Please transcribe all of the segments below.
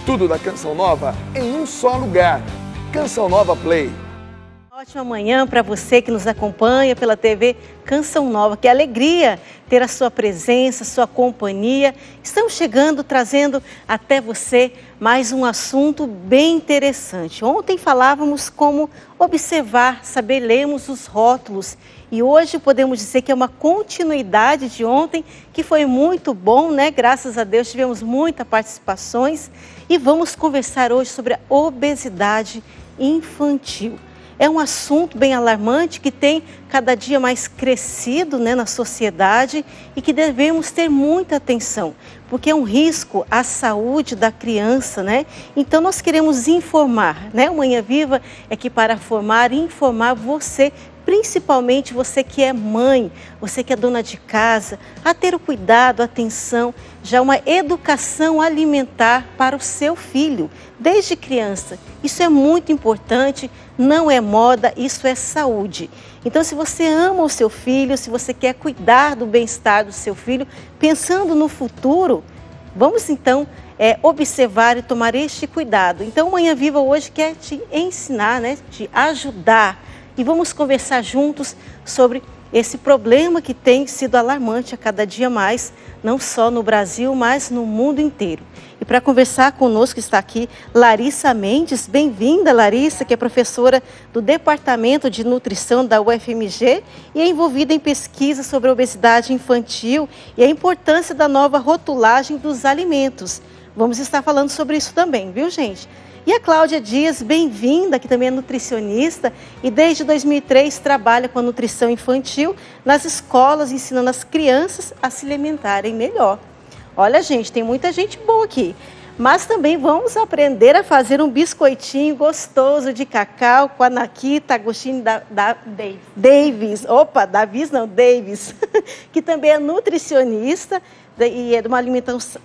Tudo da Canção Nova em um só lugar. Canção Nova Play. Ótima manhã para você que nos acompanha pela TV Canção Nova. Que alegria ter a sua presença, sua companhia. Estamos chegando, trazendo até você mais um assunto bem interessante. Ontem falávamos como observar, saber lermos os rótulos. E hoje podemos dizer que é uma continuidade de ontem, que foi muito bom, né? Graças a Deus tivemos muitas participações. E vamos conversar hoje sobre a obesidade infantil. É um assunto bem alarmante que tem cada dia mais crescido, né, na sociedade e que devemos ter muita atenção, porque é um risco à saúde da criança, né? Então nós queremos informar, né? O Manhã Viva é aqui para formar e informar você, principalmente você que é mãe, você que é dona de casa, a ter o cuidado, a atenção, já uma educação alimentar para o seu filho, desde criança. Isso é muito importante, não é moda, isso é saúde. Então, se você ama o seu filho, se você quer cuidar do bem-estar do seu filho, pensando no futuro, vamos então observar e tomar este cuidado. Então, o Manhã Viva hoje quer te ensinar, né, te ajudar. E vamos conversar juntos sobre esse problema que tem sido alarmante a cada dia mais, não só no Brasil, mas no mundo inteiro. E para conversar conosco está aqui Larissa Mendes. Bem-vinda, Larissa, que é professora do Departamento de Nutrição da UFMG e é envolvida em pesquisa sobre a obesidade infantil e a importância da nova rotulagem dos alimentos. Vamos estar falando sobre isso também, viu, gente? E a Cláudia Dias, bem-vinda, que também é nutricionista e desde 2003 trabalha com a nutrição infantil nas escolas, ensinando as crianças a se alimentarem melhor. Olha, gente, tem muita gente boa aqui, mas também vamos aprender a fazer um biscoitinho gostoso de cacau com a Nakita Agostini Davis. Opa, Davis não, Davis, que também é nutricionista e é de uma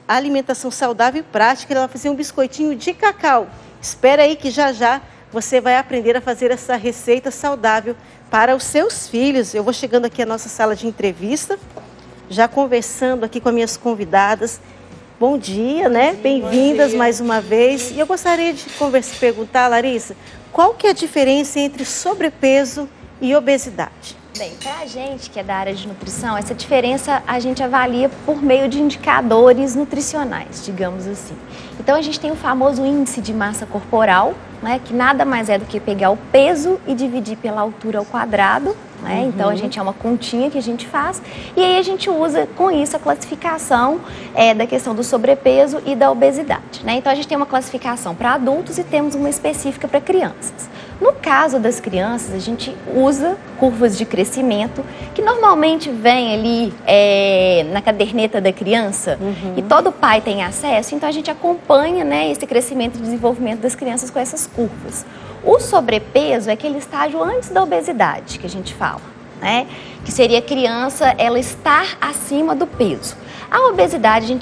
alimentação saudável e prática. Ela vai fazer um biscoitinho de cacau. Espera aí que já já você vai aprender a fazer essa receita saudável para os seus filhos. Eu vou chegando aqui à nossa sala de entrevista, já conversando aqui com as minhas convidadas. Bom dia, né? Bem-vindas mais uma vez. E eu gostaria de perguntar, Larissa, qual que é a diferença entre sobrepeso e obesidade? Bem, para a gente que é da área de nutrição, essa diferença a gente avalia por meio de indicadores nutricionais, digamos assim. Então a gente tem o famoso índice de massa corporal, né, que nada mais é do que pegar o peso e dividir pela altura ao quadrado, né? Então a gente é uma continha que a gente faz e aí a gente usa com isso a classificação da questão do sobrepeso e da obesidade, né? Então a gente tem uma classificação para adultos e temos uma específica para crianças. No caso das crianças, a gente usa curvas de crescimento, que normalmente vem ali na caderneta da criança, e todo pai tem acesso, então a gente acompanha, né, esse crescimento e desenvolvimento das crianças com essas curvas. O sobrepeso é aquele estágio antes da obesidade que a gente fala, né? Que seria a criança ela estar acima do peso. A obesidade,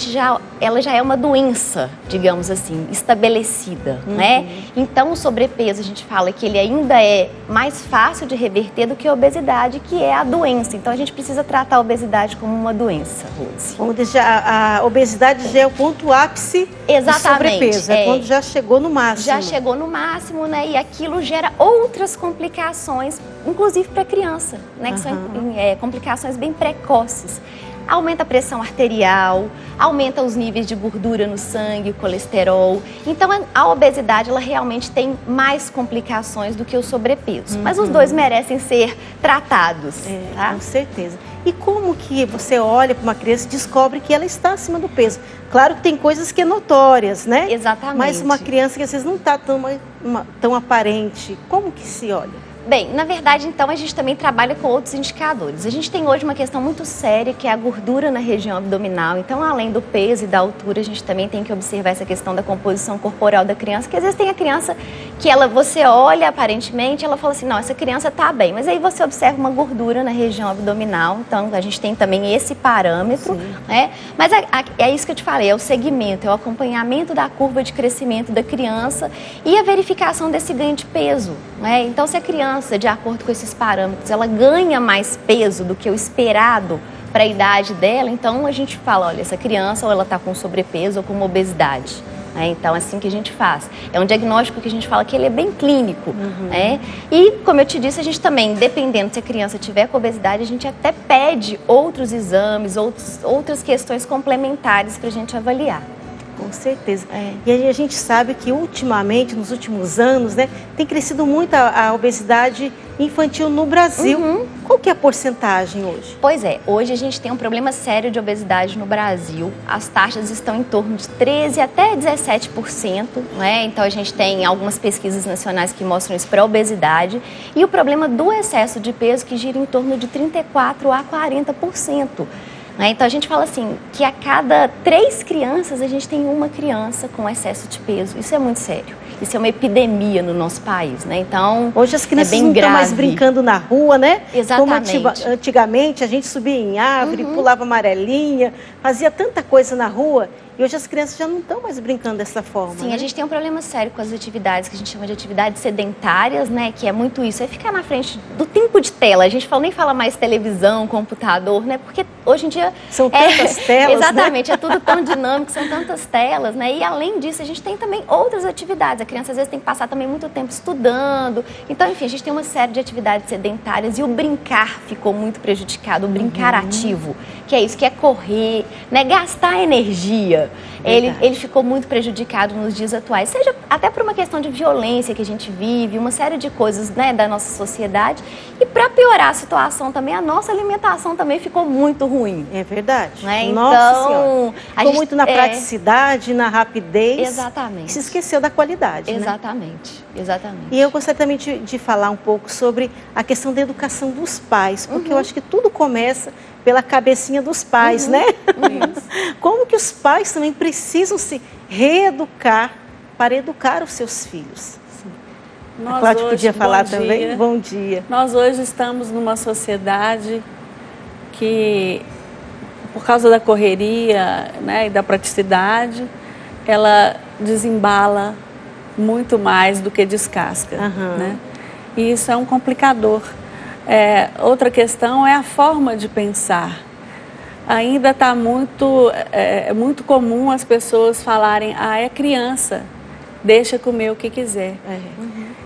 ela já é uma doença, digamos assim, estabelecida, né? Então, o sobrepeso, a gente fala que ele ainda é mais fácil de reverter do que a obesidade, que é a doença. Então, a gente precisa tratar a obesidade como uma doença, Rose. Vamos deixar, a obesidade já é o ponto ápice do sobrepeso, é quando já chegou no máximo. Já chegou no máximo, né? E aquilo gera outras complicações, inclusive para a criança, né? Que são complicações bem precoces. Aumenta a pressão arterial, aumenta os níveis de gordura no sangue, o colesterol. Então, a obesidade, ela realmente tem mais complicações do que o sobrepeso. Mas os dois merecem ser tratados, tá? Com certeza. E como que você olha para uma criança e descobre que ela está acima do peso? Claro que tem coisas que é notórias, né? Exatamente. Mas uma criança que às vezes não está tão aparente, como que se olha? Bem, na verdade, então, a gente também trabalha com outros indicadores. A gente tem hoje uma questão muito séria, que é a gordura na região abdominal. Então, além do peso e da altura, a gente também tem que observar essa questão da composição corporal da criança, que às vezes tem a criança que você olha, aparentemente, ela fala assim, não, essa criança está bem. Mas aí você observa uma gordura na região abdominal, então a gente tem também esse parâmetro, né? Mas é isso que eu te falei, é o segmento, é o acompanhamento da curva de crescimento da criança e a verificação desse ganho de peso, né? Então, se a criança, de acordo com esses parâmetros, ela ganha mais peso do que o esperado para a idade dela, então a gente fala, olha, essa criança ou ela está com sobrepeso ou com uma obesidade. Então, assim que a gente faz. É um diagnóstico que a gente fala que ele é bem clínico. E, como eu te disse, a gente também, dependendo se a criança tiver com obesidade, a gente até pede outros exames, outras questões complementares para a gente avaliar. Com certeza. E a gente sabe que ultimamente, nos últimos anos, né, tem crescido muito a obesidade infantil no Brasil. Qual que é a porcentagem hoje? Pois é, hoje a gente tem um problema sério de obesidade no Brasil. As taxas estão em torno de 13% até 17%, né? Então a gente tem algumas pesquisas nacionais que mostram isso para a obesidade. E o problema do excesso de peso que gira em torno de 34% a 40%. Então a gente fala assim, que a cada 3 crianças a gente tem uma criança com excesso de peso. Isso é muito sério. Isso é uma epidemia no nosso país, né? Então, hoje as crianças bem não estão mais grave. brincando na rua, né? Exatamente. Como antigamente a gente subia em árvore, pulava amarelinha, fazia tanta coisa na rua. E hoje as crianças já não estão mais brincando dessa forma. Sim, né? A gente tem um problema sério com as atividades que a gente chama de atividades sedentárias, né? Que é muito isso, é ficar na frente do tempo de tela. A gente nem fala mais televisão, computador, né? Porque hoje em dia... São tantas telas, exatamente, né? É tudo tão dinâmico, são tantas telas, né? E além disso, a gente tem também outras atividades. A criança às vezes tem que passar também muito tempo estudando. Então, enfim, a gente tem uma série de atividades sedentárias e o brincar ficou muito prejudicado, o brincar ativo, que é isso, que é correr, né? Gastar energia. Ele ficou muito prejudicado nos dias atuais, seja até por uma questão de violência que a gente vive, uma série de coisas, né, da nossa sociedade. E para piorar a situação também, a nossa alimentação também ficou muito ruim. É verdade. Né? Nossa então, Senhora. Ficou muito na praticidade, na rapidez. Exatamente. E se esqueceu da qualidade. Exatamente. Né? Exatamente. E eu gostaria também de falar um pouco sobre a questão da educação dos pais, porque eu acho que tudo começa pela cabecinha dos pais, né? Como que os pais também precisam se reeducar para educar os seus filhos? Nós a Cláudia hoje, podia falar bom também? dia. Bom dia. Nós hoje estamos numa sociedade que, por causa da correria, né, e da praticidade, ela desembala muito mais do que descasca. Né? E isso é um complicador. Outra questão é a forma de pensar. Ainda está muito comum as pessoas falarem, é criança, deixa comer o que quiser.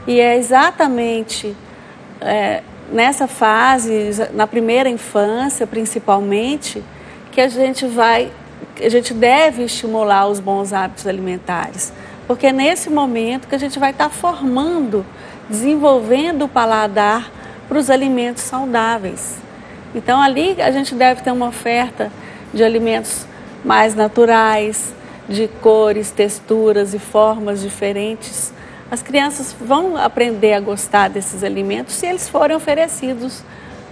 E é exatamente nessa fase, na primeira infância principalmente, que a gente deve estimular os bons hábitos alimentares. Porque é nesse momento que a gente vai estar formando, desenvolvendo o paladar para os alimentos saudáveis. Então ali a gente deve ter uma oferta de alimentos mais naturais, de cores, texturas e formas diferentes. As crianças vão aprender a gostar desses alimentos se eles forem oferecidos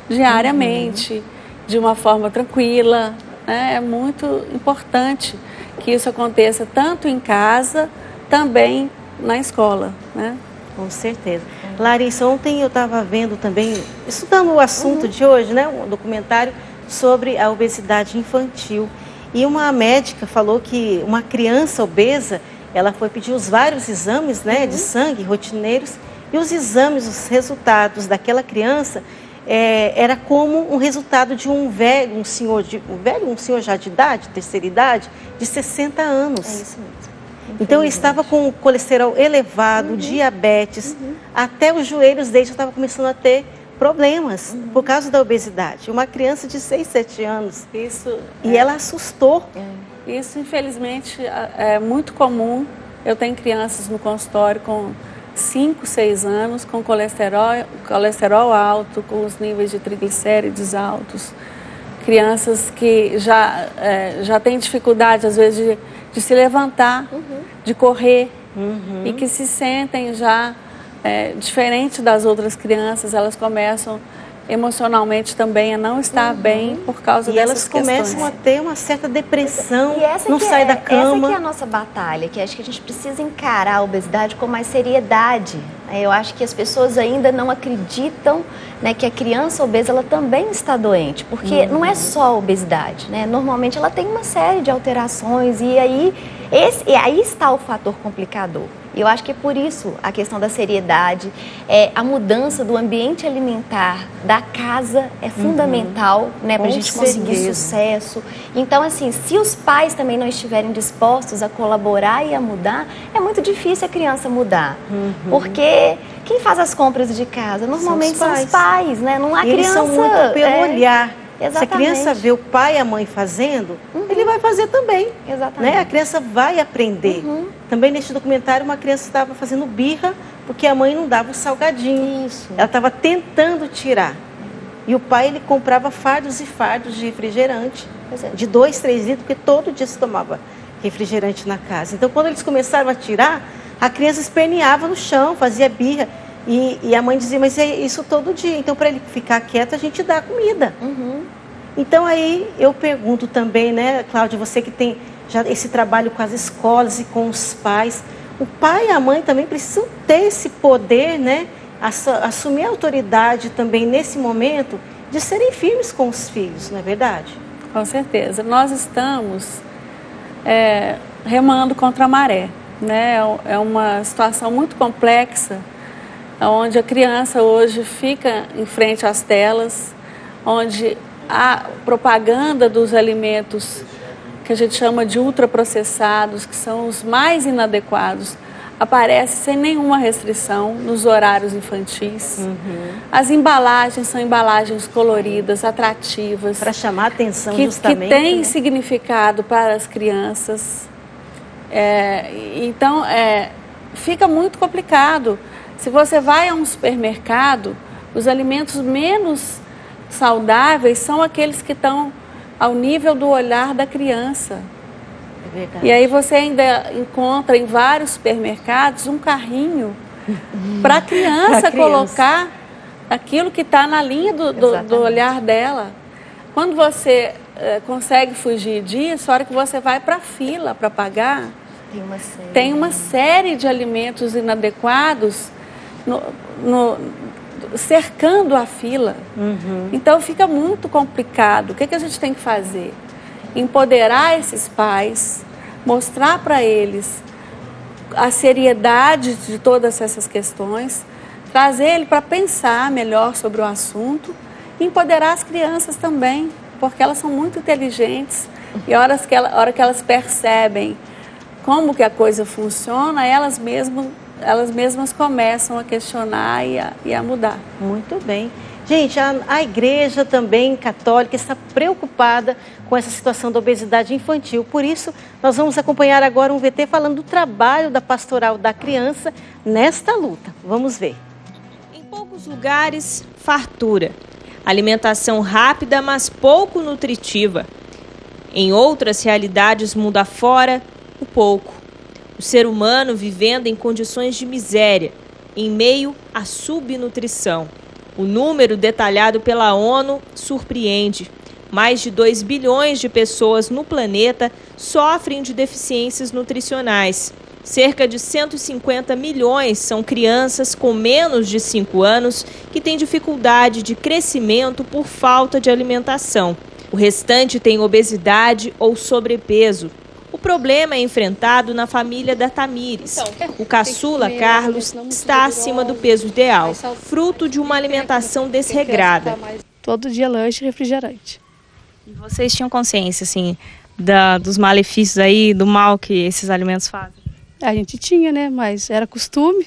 diariamente, de uma forma tranquila. É muito importante que isso aconteça tanto em casa, também na escola, né? Com certeza. Larissa, ontem eu estava vendo também, estudando o assunto de hoje, né? Um documentário sobre a obesidade infantil. E uma médica falou que uma criança obesa, ela foi pedir os vários exames, né, de sangue, rotineiros, e os exames, os resultados daquela criança, era como um resultado de um senhor já de idade, terceira idade, de 60 anos. É isso mesmo. Então, ele estava com o colesterol elevado, diabetes, até os joelhos dele já estavam começando a ter problemas por causa da obesidade. Uma criança de 6, 7 anos. E ela assustou. Isso, infelizmente, é muito comum. Eu tenho crianças no consultório com 5, 6 anos, com colesterol alto, com os níveis de triglicérides altos. Crianças que já têm dificuldade, às vezes, de se levantar, de correr, e que se sentem já diferente das outras crianças. Elas começam emocionalmente também a não estar bem por causa dessas questões. E elas começam a ter uma certa depressão, não sai sai da cama. Essa que é a nossa batalha, que acho que a gente precisa encarar a obesidade com mais seriedade. Eu acho que as pessoas ainda não acreditam, né, que a criança obesa ela também está doente, porque não é só a obesidade, né? Normalmente ela tem uma série de alterações e aí E aí está o fator complicador. E eu acho que é por isso a questão da seriedade, a mudança do ambiente alimentar da casa é fundamental, né, para a gente conseguir sucesso. Então, assim, se os pais também não estiverem dispostos a colaborar e a mudar, é muito difícil a criança mudar. Porque quem faz as compras de casa normalmente são os pais, né? Não há e criança. Eles são muito pelo olhar. Exatamente. Se a criança vê o pai e a mãe fazendo, ele vai fazer também. Exatamente. Né? A criança vai aprender. Também neste documentário, uma criança estava fazendo birra porque a mãe não dava o salgadinho. Isso. Ela estava tentando tirar. E o pai, ele comprava fardos e fardos de refrigerante, de 2, 3 litros, porque todo dia se tomava refrigerante na casa. Então, quando eles começaram a tirar, a criança esperneava no chão, fazia birra. E a mãe dizia, mas é isso todo dia. Então, para ele ficar quieto, a gente dá comida. Então, aí eu pergunto também, né, Cláudia, você que tem já esse trabalho com as escolas e com os pais, o pai e a mãe também precisam ter esse poder, né, assumir a autoridade também nesse momento de serem firmes com os filhos, não é verdade? Com certeza. Nós estamos remando contra a maré, né? É uma situação muito complexa, onde a criança hoje fica em frente às telas, onde a propaganda dos alimentos que a gente chama de ultraprocessados, que são os mais inadequados, aparece sem nenhuma restrição nos horários infantis. As embalagens são embalagens coloridas, atrativas. Para chamar a atenção Que justamente. tem né? significado para as crianças. Então, fica muito complicado. Se você vai a um supermercado, os alimentos menos saudáveis são aqueles que estão ao nível do olhar da criança. É verdade. E aí você ainda encontra em vários supermercados um carrinho para a criança colocar aquilo que está na linha do olhar dela. Quando você consegue fugir disso, a hora que você vai para a fila para pagar, tem uma série de alimentos inadequados cercando a fila. Então fica muito complicado. O que a gente tem que fazer? Empoderar esses pais, mostrar para eles a seriedade de todas essas questões, trazer ele para pensar melhor sobre o assunto e empoderar as crianças também, porque elas são muito inteligentes e a hora que elas percebem como que a coisa funciona, elas mesmas começam a questionar e a mudar. Muito bem. Gente, a igreja também católica está preocupada com essa situação da obesidade infantil. Por isso, nós vamos acompanhar agora um VT falando do trabalho da Pastoral da Criança nesta luta. Vamos ver. Em poucos lugares, fartura. Alimentação rápida, mas pouco nutritiva. Em outras realidades mundo afora, o pouco. O ser humano vivendo em condições de miséria, em meio à subnutrição. O número detalhado pela ONU surpreende. Mais de 2 bilhões de pessoas no planeta sofrem de deficiências nutricionais. Cerca de 150 milhões são crianças com menos de 5 anos que têm dificuldade de crescimento por falta de alimentação. O restante tem obesidade ou sobrepeso. O problema é enfrentado na família da Tamires. O caçula Carlos está acima do peso ideal, fruto de uma alimentação desregrada. Todo dia lanche e refrigerante. E vocês tinham consciência, assim, dos malefícios aí, do mal que esses alimentos fazem? A gente tinha, né? Mas era costume.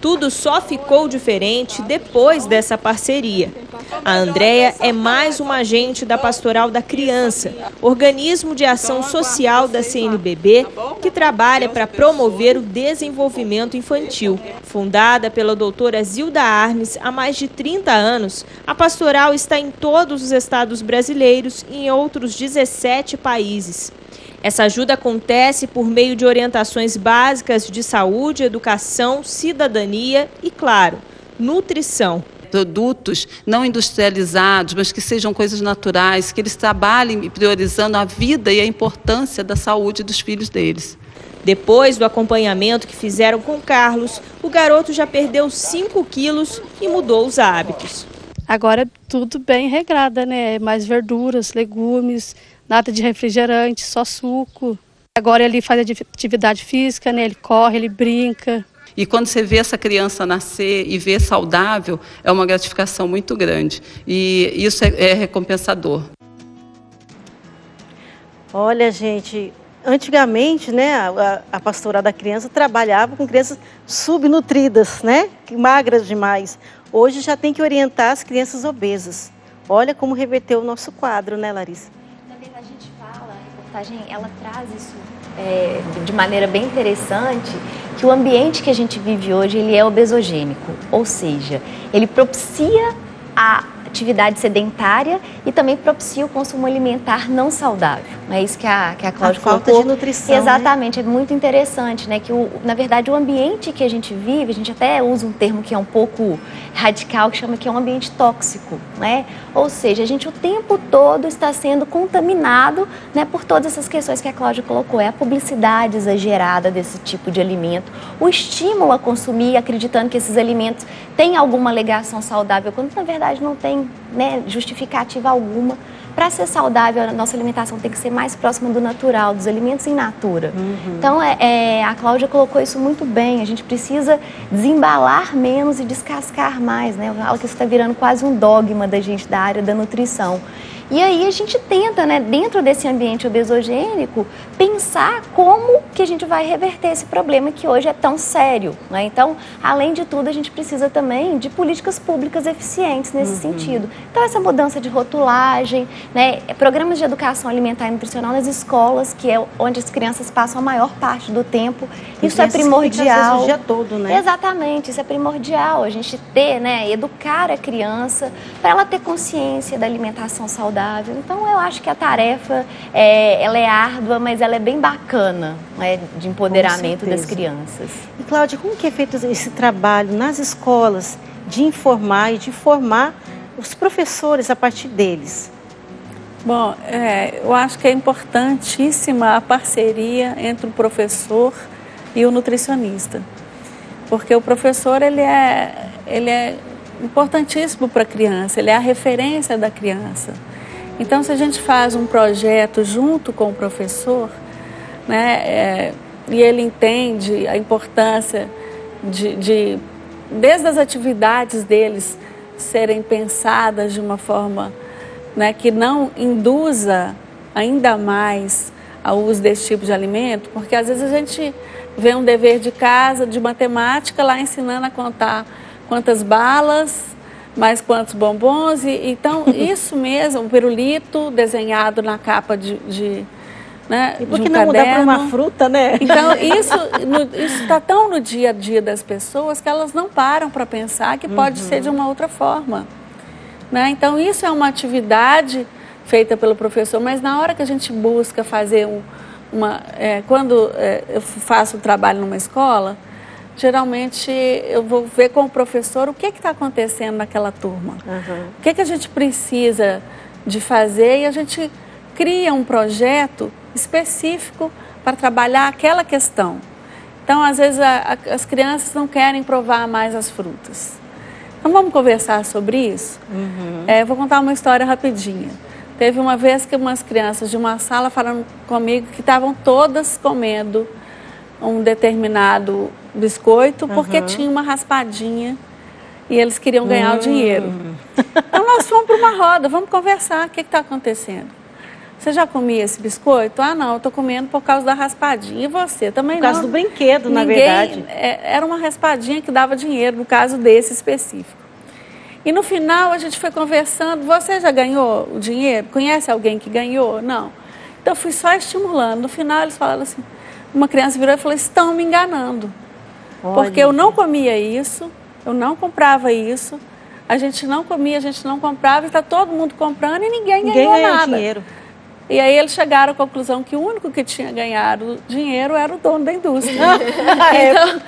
Tudo só ficou diferente depois dessa parceria. A Andréia é mais uma agente da Pastoral da Criança, organismo de ação social da CNBB que trabalha para promover o desenvolvimento infantil. Fundada pela doutora Zilda Arnes há mais de 30 anos, a Pastoral está em todos os estados brasileiros e em outros 17 países. Essa ajuda acontece por meio de orientações básicas de saúde, educação, cidadania e, claro, nutrição. Produtos não industrializados, mas que sejam coisas naturais, que eles trabalhem priorizando a vida e a importância da saúde dos filhos deles. Depois do acompanhamento que fizeram com Carlos, o garoto já perdeu 5 quilos e mudou os hábitos. Agora é tudo bem regrada, né? Mais verduras, legumes, nada de refrigerante, só suco. Agora ele faz atividade física, né? Ele corre, ele brinca. E quando você vê essa criança nascer e vê saudável, é uma gratificação muito grande. E isso é recompensador. Olha, gente, antigamente, né, a pastoral da criança trabalhava com crianças subnutridas, né, magras demais. Hoje já tem que orientar as crianças obesas. Olha como reverteu o nosso quadro, né, Larissa? Na verdade, a gente fala, a reportagem, ela traz isso de maneira bem interessante, que o ambiente que a gente vive hoje, ele é obesogênico, ou seja, ele propicia a atividade sedentária e também propicia o consumo alimentar não saudável. É isso que a Cláudia colocou. Falta de nutrição. Exatamente, né? É muito interessante, né? Que na verdade o ambiente que a gente vive, a gente até usa um termo que é um pouco radical, que chama que é um ambiente tóxico, né? Ou seja, a gente o tempo todo está sendo contaminado, né, por todas essas questões que a Cláudia colocou. É a publicidade exagerada desse tipo de alimento, o estímulo a consumir, acreditando que esses alimentos têm alguma alegação saudável, quando na verdade não tem, né, justificativa alguma. Para ser saudável, a nossa alimentação tem que ser mais próxima do natural, dos alimentos in natura. Então, a Cláudia colocou isso muito bem. A gente precisa desembalar menos e descascar mais, né? Algo que está virando quase um dogma da gente da área da nutrição. E aí a gente tenta, né, dentro desse ambiente obesogênico, pensar como que a gente vai reverter esse problema que hoje é tão sério, né? Então, além de tudo, a gente precisa também de políticas públicas eficientes nesse sentido. Então, essa mudança de rotulagem, né, programas de educação alimentar e nutricional nas escolas, que é onde as crianças passam a maior parte do tempo, isso é primordial. O dia todo, né? Exatamente, isso é primordial. A gente ter, né, educar a criança para ela ter consciência da alimentação saudável. Então, eu acho que a tarefa, ela é árdua, mas ela é bem bacana, né, de empoderamento das crianças. E, Cláudia, como que é feito esse trabalho nas escolas de informar e de formar os professores a partir deles? Bom, eu acho que é importantíssima a parceria entre o professor e o nutricionista, porque o professor ele é importantíssimo para a criança, ele é a referência da criança. Então, se a gente faz um projeto junto com o professor, né, e ele entende a importância desde as atividades deles serem pensadas de uma forma, né, que não induza ainda mais ao uso desse tipo de alimento, porque às vezes a gente vê um dever de casa, de matemática, lá ensinando a contar quantas balas, mais quantos bombons, então isso mesmo, o pirulito desenhado na capa né, e por de que um não mudar para caderno. uma fruta, né? Então isso está tão no dia a dia das pessoas que elas não param para pensar que pode ser de uma outra forma, né? Então isso é uma atividade feita pelo professor, mas na hora que a gente busca fazer quando eu faço um trabalho numa escola, geralmente eu vou ver com o professor o que está acontecendo naquela turma. O que a gente precisa de fazer e a gente cria um projeto específico para trabalhar aquela questão. Então, às vezes, as crianças não querem provar mais as frutas. Então, vamos conversar sobre isso? Vou contar uma história rapidinha. Teve uma vez que umas crianças de uma sala falaram comigo que estavam todas comendo um determinado biscoito porque tinha uma raspadinha e eles queriam ganhar o dinheiro. Então nós fomos para uma roda, vamos conversar, o que está acontecendo? Você já comia esse biscoito? Ah, não, eu estou comendo por causa da raspadinha. E você também não? Por causa do brinquedo, na verdade. Era uma raspadinha que dava dinheiro, no caso desse específico. E no final a gente foi conversando, você já ganhou o dinheiro? Conhece alguém que ganhou? Não. Então eu fui só estimulando. No final eles falaram assim, uma criança virou e falou, estão me enganando. Olha. Porque eu não comia isso, eu não comprava isso, a gente não comia, a gente não comprava, e está todo mundo comprando e ninguém ganhou nada. Dinheiro. E aí eles chegaram à conclusão que o único que tinha ganhado dinheiro era o dono da indústria. Então,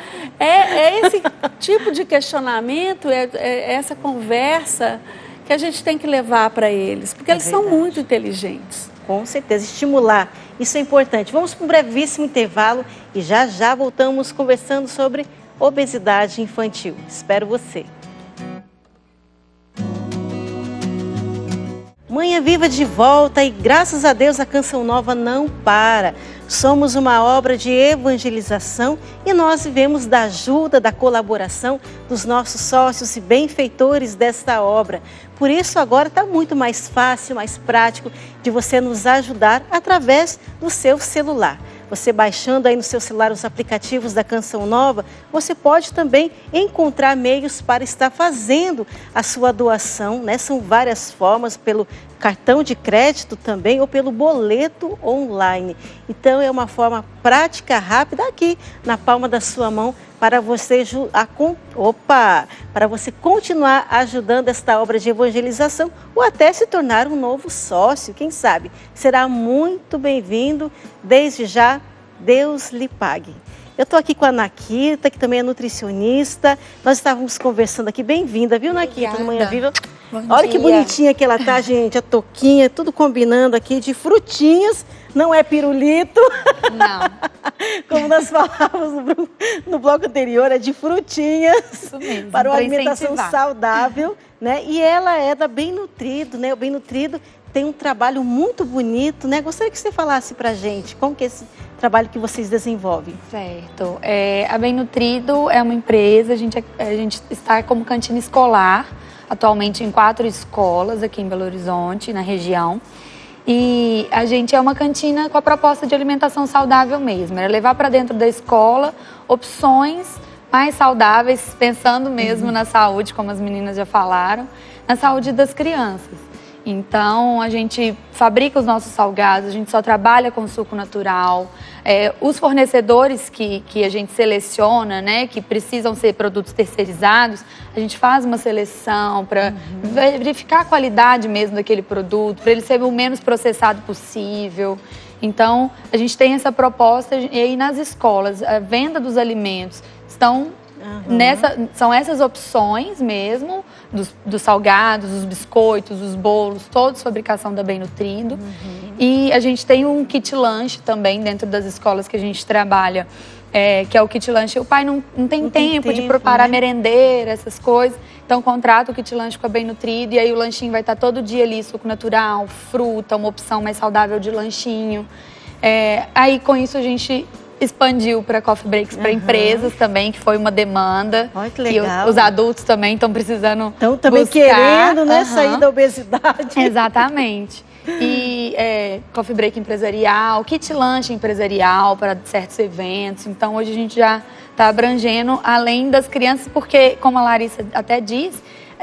esse tipo de questionamento, essa conversa que a gente tem que levar para eles, porque eles são muito inteligentes. Com certeza, estimular, isso é importante. Vamos para um brevíssimo intervalo e já já voltamos conversando sobre obesidade infantil. Espero você. Manhã Viva de volta e graças a Deus a Canção Nova não para. Somos uma obra de evangelização e nós vivemos da ajuda, da colaboração dos nossos sócios e benfeitores desta obra. Por isso agora está muito mais fácil, mais prático de você nos ajudar através do seu celular. Você baixando aí no seu celular os aplicativos da Canção Nova, você pode também encontrar meios para estar fazendo a sua doação, né? São várias formas, pelo cartão de crédito também ou pelo boleto online. Então é uma forma prática, rápida, aqui na palma da sua mão, para você, para você continuar ajudando esta obra de evangelização ou até se tornar um novo sócio, quem sabe. Será muito bem-vindo, desde já, Deus lhe pague. Eu estou aqui com a Nakita, que também é nutricionista. Nós estávamos conversando aqui, bem-vinda, viu, Nakita, no Manhã Viva? Olha que bonitinha que ela tá, gente, a touquinha, tudo combinando aqui de frutinhas, não é pirulito. Não. Como nós falávamos no bloco anterior, é de frutinhas. Isso mesmo, para uma alimentação saudável, né? E ela é da Bem Nutrido, né? O Bem Nutrido tem um trabalho muito bonito, né? Gostaria que você falasse pra gente como que é esse trabalho que vocês desenvolvem. Certo. A Bem Nutrido é uma empresa, a gente está como cantina escolar, atualmente em 4 escolas aqui em Belo Horizonte, na região. E a gente é uma cantina com a proposta de alimentação saudável mesmo. É levar para dentro da escola opções mais saudáveis, pensando mesmo na saúde, como as meninas já falaram, na saúde das crianças. Então, a gente fabrica os nossos salgados, a gente só trabalha com suco natural. Os fornecedores que a gente seleciona, né, que precisam ser produtos terceirizados, a gente faz uma seleção para verificar a qualidade mesmo daquele produto, para ele ser o menos processado possível. Então, a gente tem essa proposta e aí nas escolas, a venda dos alimentos são essas opções mesmo, dos salgados, dos biscoitos, dos bolos, todos fabricação da Bem Nutrido. E a gente tem um kit lanche também dentro das escolas que a gente trabalha, que é o kit lanche. O pai não tem tempo de preparar merendeira, essas coisas. Então contrata o kit lanche com a Bem Nutrido e aí o lanchinho vai estar todo dia ali, suco natural, fruta, uma opção mais saudável de lanchinho. Aí com isso a gente expandiu para coffee breaks para empresas também, que foi uma demanda. Olha que legal. Que os adultos também estão precisando Estão também querendo, né, sair da obesidade. Exatamente. E coffee break empresarial, kit lanche empresarial para certos eventos. Então hoje a gente já está abrangendo além das crianças, porque, como a Larissa até diz,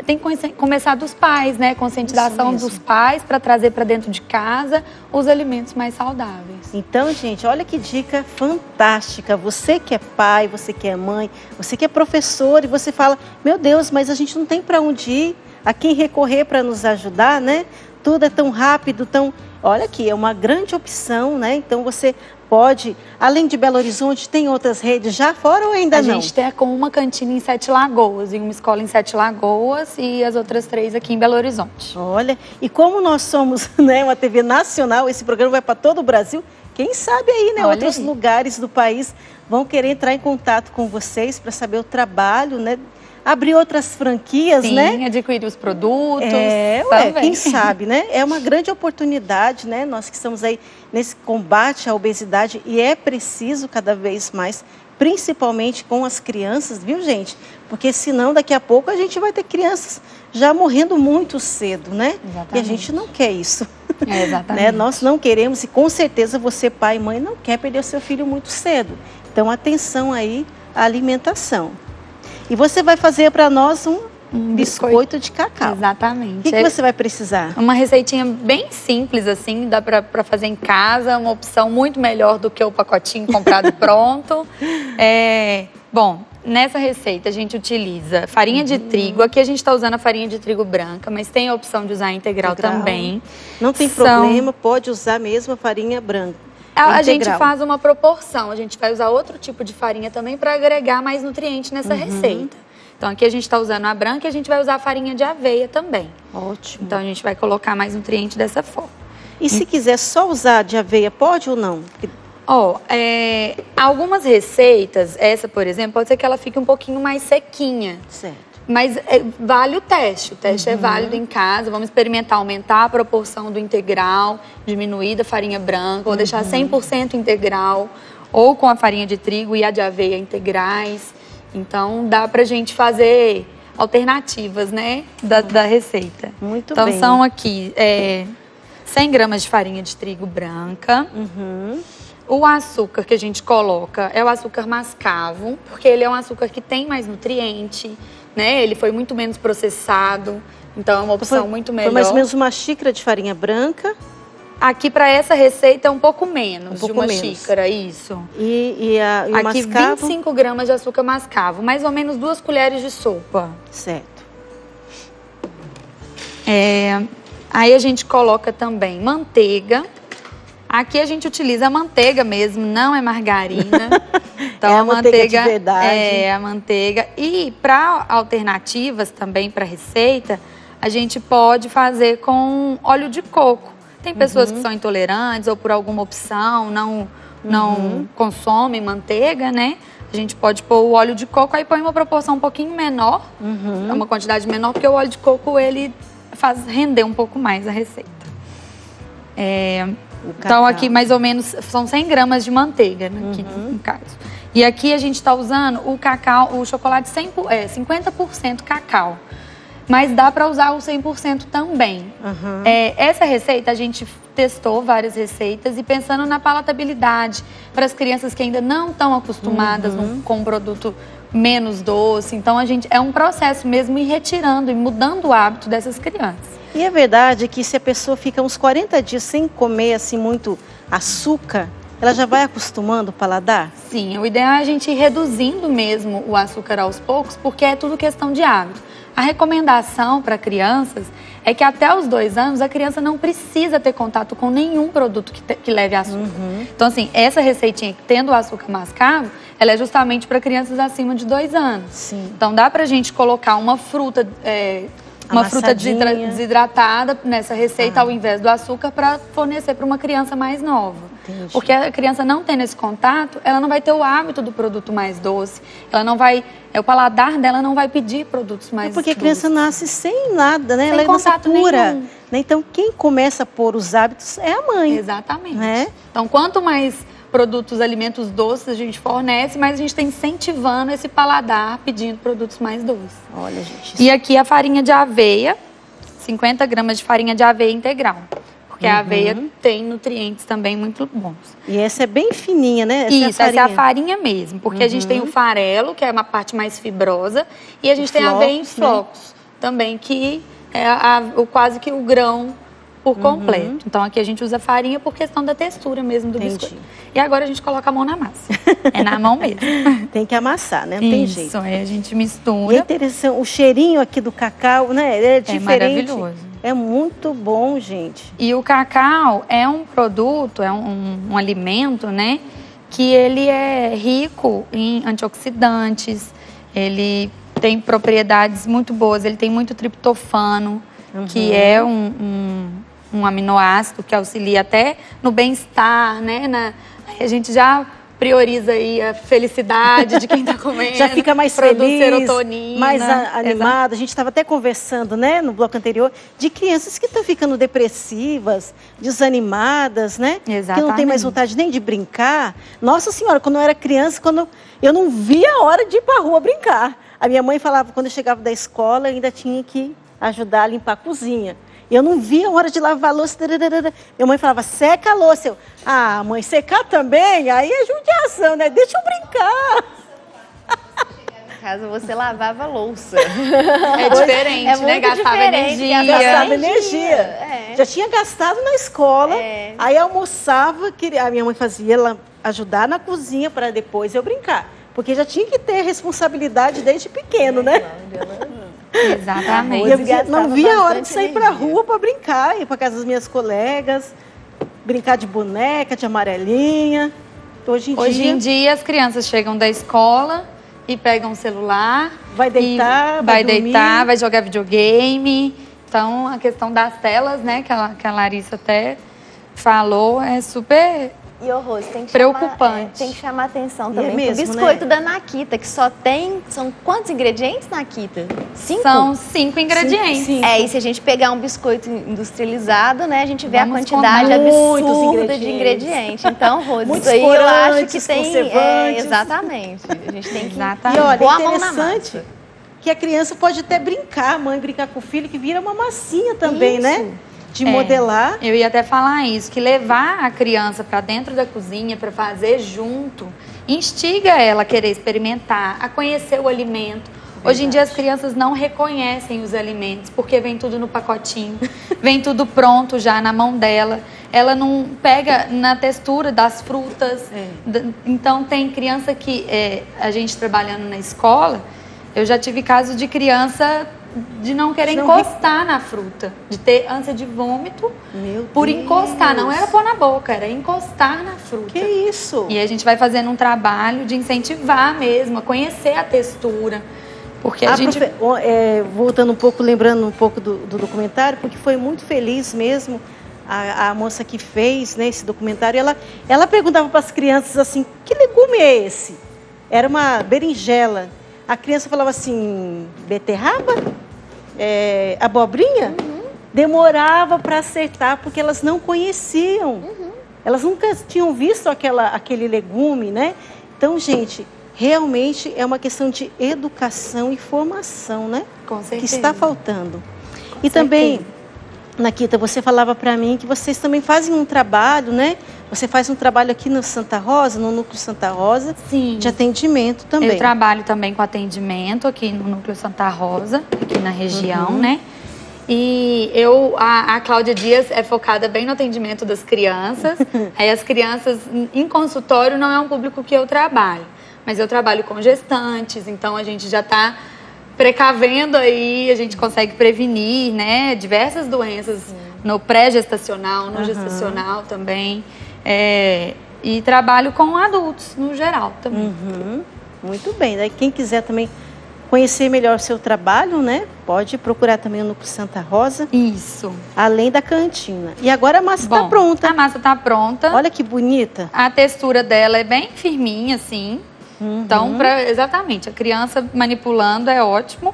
tem que começar dos pais, né? Conscientização dos pais para trazer para dentro de casa os alimentos mais saudáveis. Então, gente, olha que dica fantástica. Você que é pai, você que é mãe, você que é professor e você fala, meu Deus, mas a gente não tem para onde ir, a quem recorrer para nos ajudar, né? Tudo é tão rápido, tão... Olha aqui, é uma grande opção, né? Então você pode, além de Belo Horizonte, tem outras redes já fora ou ainda não? A gente tem como uma cantina em 7 Lagoas, e uma escola em 7 Lagoas e as outras 3 aqui em Belo Horizonte. Olha, e como nós somos, né, uma TV nacional, esse programa vai para todo o Brasil, quem sabe aí, né, outros lugares do país vão querer entrar em contato com vocês para saber o trabalho, né? Abrir outras franquias, né? Sim, adquirir os produtos. Quem sabe, né? É uma grande oportunidade, né? Nós que estamos aí nesse combate à obesidade e é preciso cada vez mais, principalmente com as crianças, viu, gente? Porque senão daqui a pouco a gente vai ter crianças já morrendo muito cedo, né? Exatamente. E a gente não quer isso. Exatamente. Né? Nós não queremos e com certeza você, pai e mãe, não quer perder o seu filho muito cedo. Então, atenção aí à alimentação. E você vai fazer para nós um biscoito de cacau. Exatamente. O que você vai precisar? Uma receitinha bem simples, assim, dá para fazer em casa, uma opção muito melhor do que o pacotinho comprado pronto. Bom, nessa receita a gente utiliza farinha de trigo. Aqui a gente está usando a farinha de trigo branca, mas tem a opção de usar integral também. Não tem problema, pode usar mesmo a farinha branca. A gente faz uma proporção, a gente vai usar outro tipo de farinha também para agregar mais nutrientes nessa receita. Então aqui a gente está usando a branca e a gente vai usar a farinha de aveia também. Ótimo. Então a gente vai colocar mais nutriente dessa forma. E se quiser só usar de aveia, pode ou não? Algumas receitas, essa por exemplo, pode ser que ela fique um pouquinho mais sequinha. Certo. Mas vale o teste é válido em casa, vamos experimentar, aumentar a proporção do integral, diminuir da farinha branca, ou deixar 100% integral, ou com a farinha de trigo e a de aveia integrais. Então, dá pra gente fazer alternativas, né, da receita. Muito então, bem. Então, são aqui 100 gramas de farinha de trigo branca. O açúcar que a gente coloca é o açúcar mascavo, porque ele é um açúcar que tem mais nutriente, né? Ele foi muito menos processado, então é uma opção muito melhor. Foi mais ou menos uma xícara de farinha branca. Aqui para essa receita é um pouco menos de uma xícara, isso. E o aqui mascavo? 25 gramas de açúcar mascavo, mais ou menos 2 colheres de sopa. Certo. Aí a gente coloca também manteiga. Aqui a gente utiliza a manteiga mesmo, não é margarina. Então a manteiga de verdade. É a manteiga. E para alternativas também para receita, a gente pode fazer com óleo de coco. Tem pessoas que são intolerantes ou por alguma opção não consomem manteiga, né? A gente pode pôr o óleo de coco, aí põe uma proporção um pouquinho menor, uma quantidade menor, porque o óleo de coco ele faz render um pouco mais a receita. Então aqui mais ou menos são 100 gramas de manteiga, né, aqui, no caso. E aqui a gente está usando o cacau, o chocolate 50% cacau. Mas dá para usar o 100% também. Essa receita a gente testou várias receitas e pensando na palatabilidade para as crianças que ainda não estão acostumadas com um produto menos doce. Então a gente é um processo mesmo ir retirando e mudando o hábito dessas crianças. E é verdade que se a pessoa fica uns 40 dias sem comer assim muito açúcar, ela já vai acostumando o paladar? Sim, o ideal é a gente ir reduzindo mesmo o açúcar aos poucos, porque é tudo questão de hábito. A recomendação para crianças é que até os 2 anos a criança não precisa ter contato com nenhum produto que leve açúcar. Então assim, essa receitinha tendo o açúcar mascavo, ela é justamente para crianças acima de 2 anos. Sim. Então dá pra gente colocar uma fruta... uma fruta desidratada nessa receita ao invés do açúcar para fornecer para uma criança mais nova. Entendi. Porque a criança não tendo esse contato, ela não vai ter o hábito do produto mais doce, ela não vai, o paladar dela não vai pedir produtos mais doces. Porque a criança nasce sem nada, né? Sem ela é contato pura. nenhum. Então quem começa a pôr os hábitos é a mãe. Exatamente. Né? Então quanto mais produtos, alimentos doces a gente fornece, mas a gente está incentivando esse paladar pedindo produtos mais doces. Olha, gente. E aqui a farinha de aveia, 50 gramas de farinha de aveia integral. Porque a aveia tem nutrientes também muito bons. E essa é bem fininha, né? Essa é a farinha mesmo. Porque a gente tem o farelo, que é uma parte mais fibrosa, e a gente tem a aveia em flocos também, que é quase que o grão por completo. Então aqui a gente usa farinha por questão da textura mesmo do biscoito. E agora a gente coloca a mão na massa. É na mão mesmo. Tem que amassar, né? Não tem jeito. Isso, aí a gente mistura. E é interessante, o cheirinho aqui do cacau, né? É diferente. É maravilhoso. É muito bom, gente. E o cacau é um produto, é um alimento, né? Que ele é rico em antioxidantes, ele tem propriedades muito boas, ele tem muito triptofano, que é um aminoácido que auxilia até no bem-estar, né? A gente já prioriza aí a felicidade de quem está comendo. Já fica mais feliz, serotonina, mais animado. A gente estava até conversando, né, no bloco anterior, de crianças que estão ficando depressivas, desanimadas, né? Exatamente. Que não tem mais vontade nem de brincar. Nossa Senhora, quando eu era criança, eu não via a hora de ir para a rua brincar. A minha mãe falava, quando eu chegava da escola, eu ainda tinha que ajudar a limpar a cozinha. Eu não via a hora de lavar a louça. Minha mãe falava, seca a louça. Mãe, secar também? Aí é judiação, né? Deixa eu brincar. Em casa você lavava a louça. É diferente, né? Gastava energia. Gastava energia. Já tinha gastado na escola. Aí almoçava, a minha mãe fazia ela ajudar na cozinha para depois eu brincar. Porque já tinha que ter responsabilidade desde pequeno, né? Exatamente. Eu não via a hora de sair para a rua para brincar, ir para casa das minhas colegas, brincar de boneca, de amarelinha. Hoje em dia as crianças chegam da escola e pegam o celular, vai deitar, vai jogar videogame. Então a questão das telas, né, que a Larissa até falou, é super E o Rose, tem que preocupante. Tem que chamar atenção E também. é mesmo, O biscoito né? da Nakita, que só tem... São quantos ingredientes, Nakita? 5? São 5 ingredientes. Cinco. É, e se a gente pegar um biscoito industrializado, né, a gente vê Vamos a quantidade com muitos absurda de ingredientes. ingredientes. Então, Rose, Muitos isso aí eu acho que corantes, tem... conservantes. exatamente. A gente tem que Exatamente. E olha, pôr a mão na interessante massa. que a criança pode até brincar, a mãe brincar com o filho, que vira uma massinha também, Isso. né? De modelar. Eu ia até falar isso, que levar a criança para dentro da cozinha para fazer junto, instiga ela a querer experimentar, a conhecer o alimento. Hoje em dia as crianças não reconhecem os alimentos, porque vem tudo no pacotinho, vem tudo pronto já na mão dela. Ela não pega na textura das frutas. Então tem criança que, a gente trabalhando na escola, eu já tive caso de criança de não querer encostar na fruta, de ter ânsia de vômito por encostar. Não era pôr na boca, era encostar na fruta. Que isso? E a gente vai fazendo um trabalho de incentivar mesmo, a conhecer a textura. Porque a gente... voltando um pouco, lembrando um pouco do documentário, porque foi muito feliz mesmo a moça que fez, né, esse documentário. Ela perguntava para as crianças assim, que legume é esse? Era uma berinjela. A criança falava assim, beterraba? Abobrinha? Demorava para acertar, porque elas não conheciam. Elas nunca tinham visto aquele legume, né? Então, gente, realmente é uma questão de educação e formação, né? Com certeza. Que está faltando. E também, Nakita, você falava para mim que vocês também fazem um trabalho, né? Você faz um trabalho aqui no Santa Rosa, no Núcleo Santa Rosa, Sim. de atendimento também. Eu trabalho também com atendimento aqui no Núcleo Santa Rosa, aqui na região, né? E a Cláudia Dias é focada bem no atendimento das crianças. Aí as crianças em consultório não é um público que eu trabalho, mas eu trabalho com gestantes, então a gente já está precavendo aí, a gente consegue prevenir, né, diversas doenças no pré-gestacional, no gestacional também. E trabalho com adultos no geral também. Muito bem. Daí quem quiser também conhecer melhor o seu trabalho, né? Pode procurar também o Núcleo Santa Rosa. Isso. Além da cantina. E agora a massa está pronta. A massa está pronta. Olha que bonita. A textura dela é bem firminha, assim. Então, exatamente, a criança manipulando é ótimo.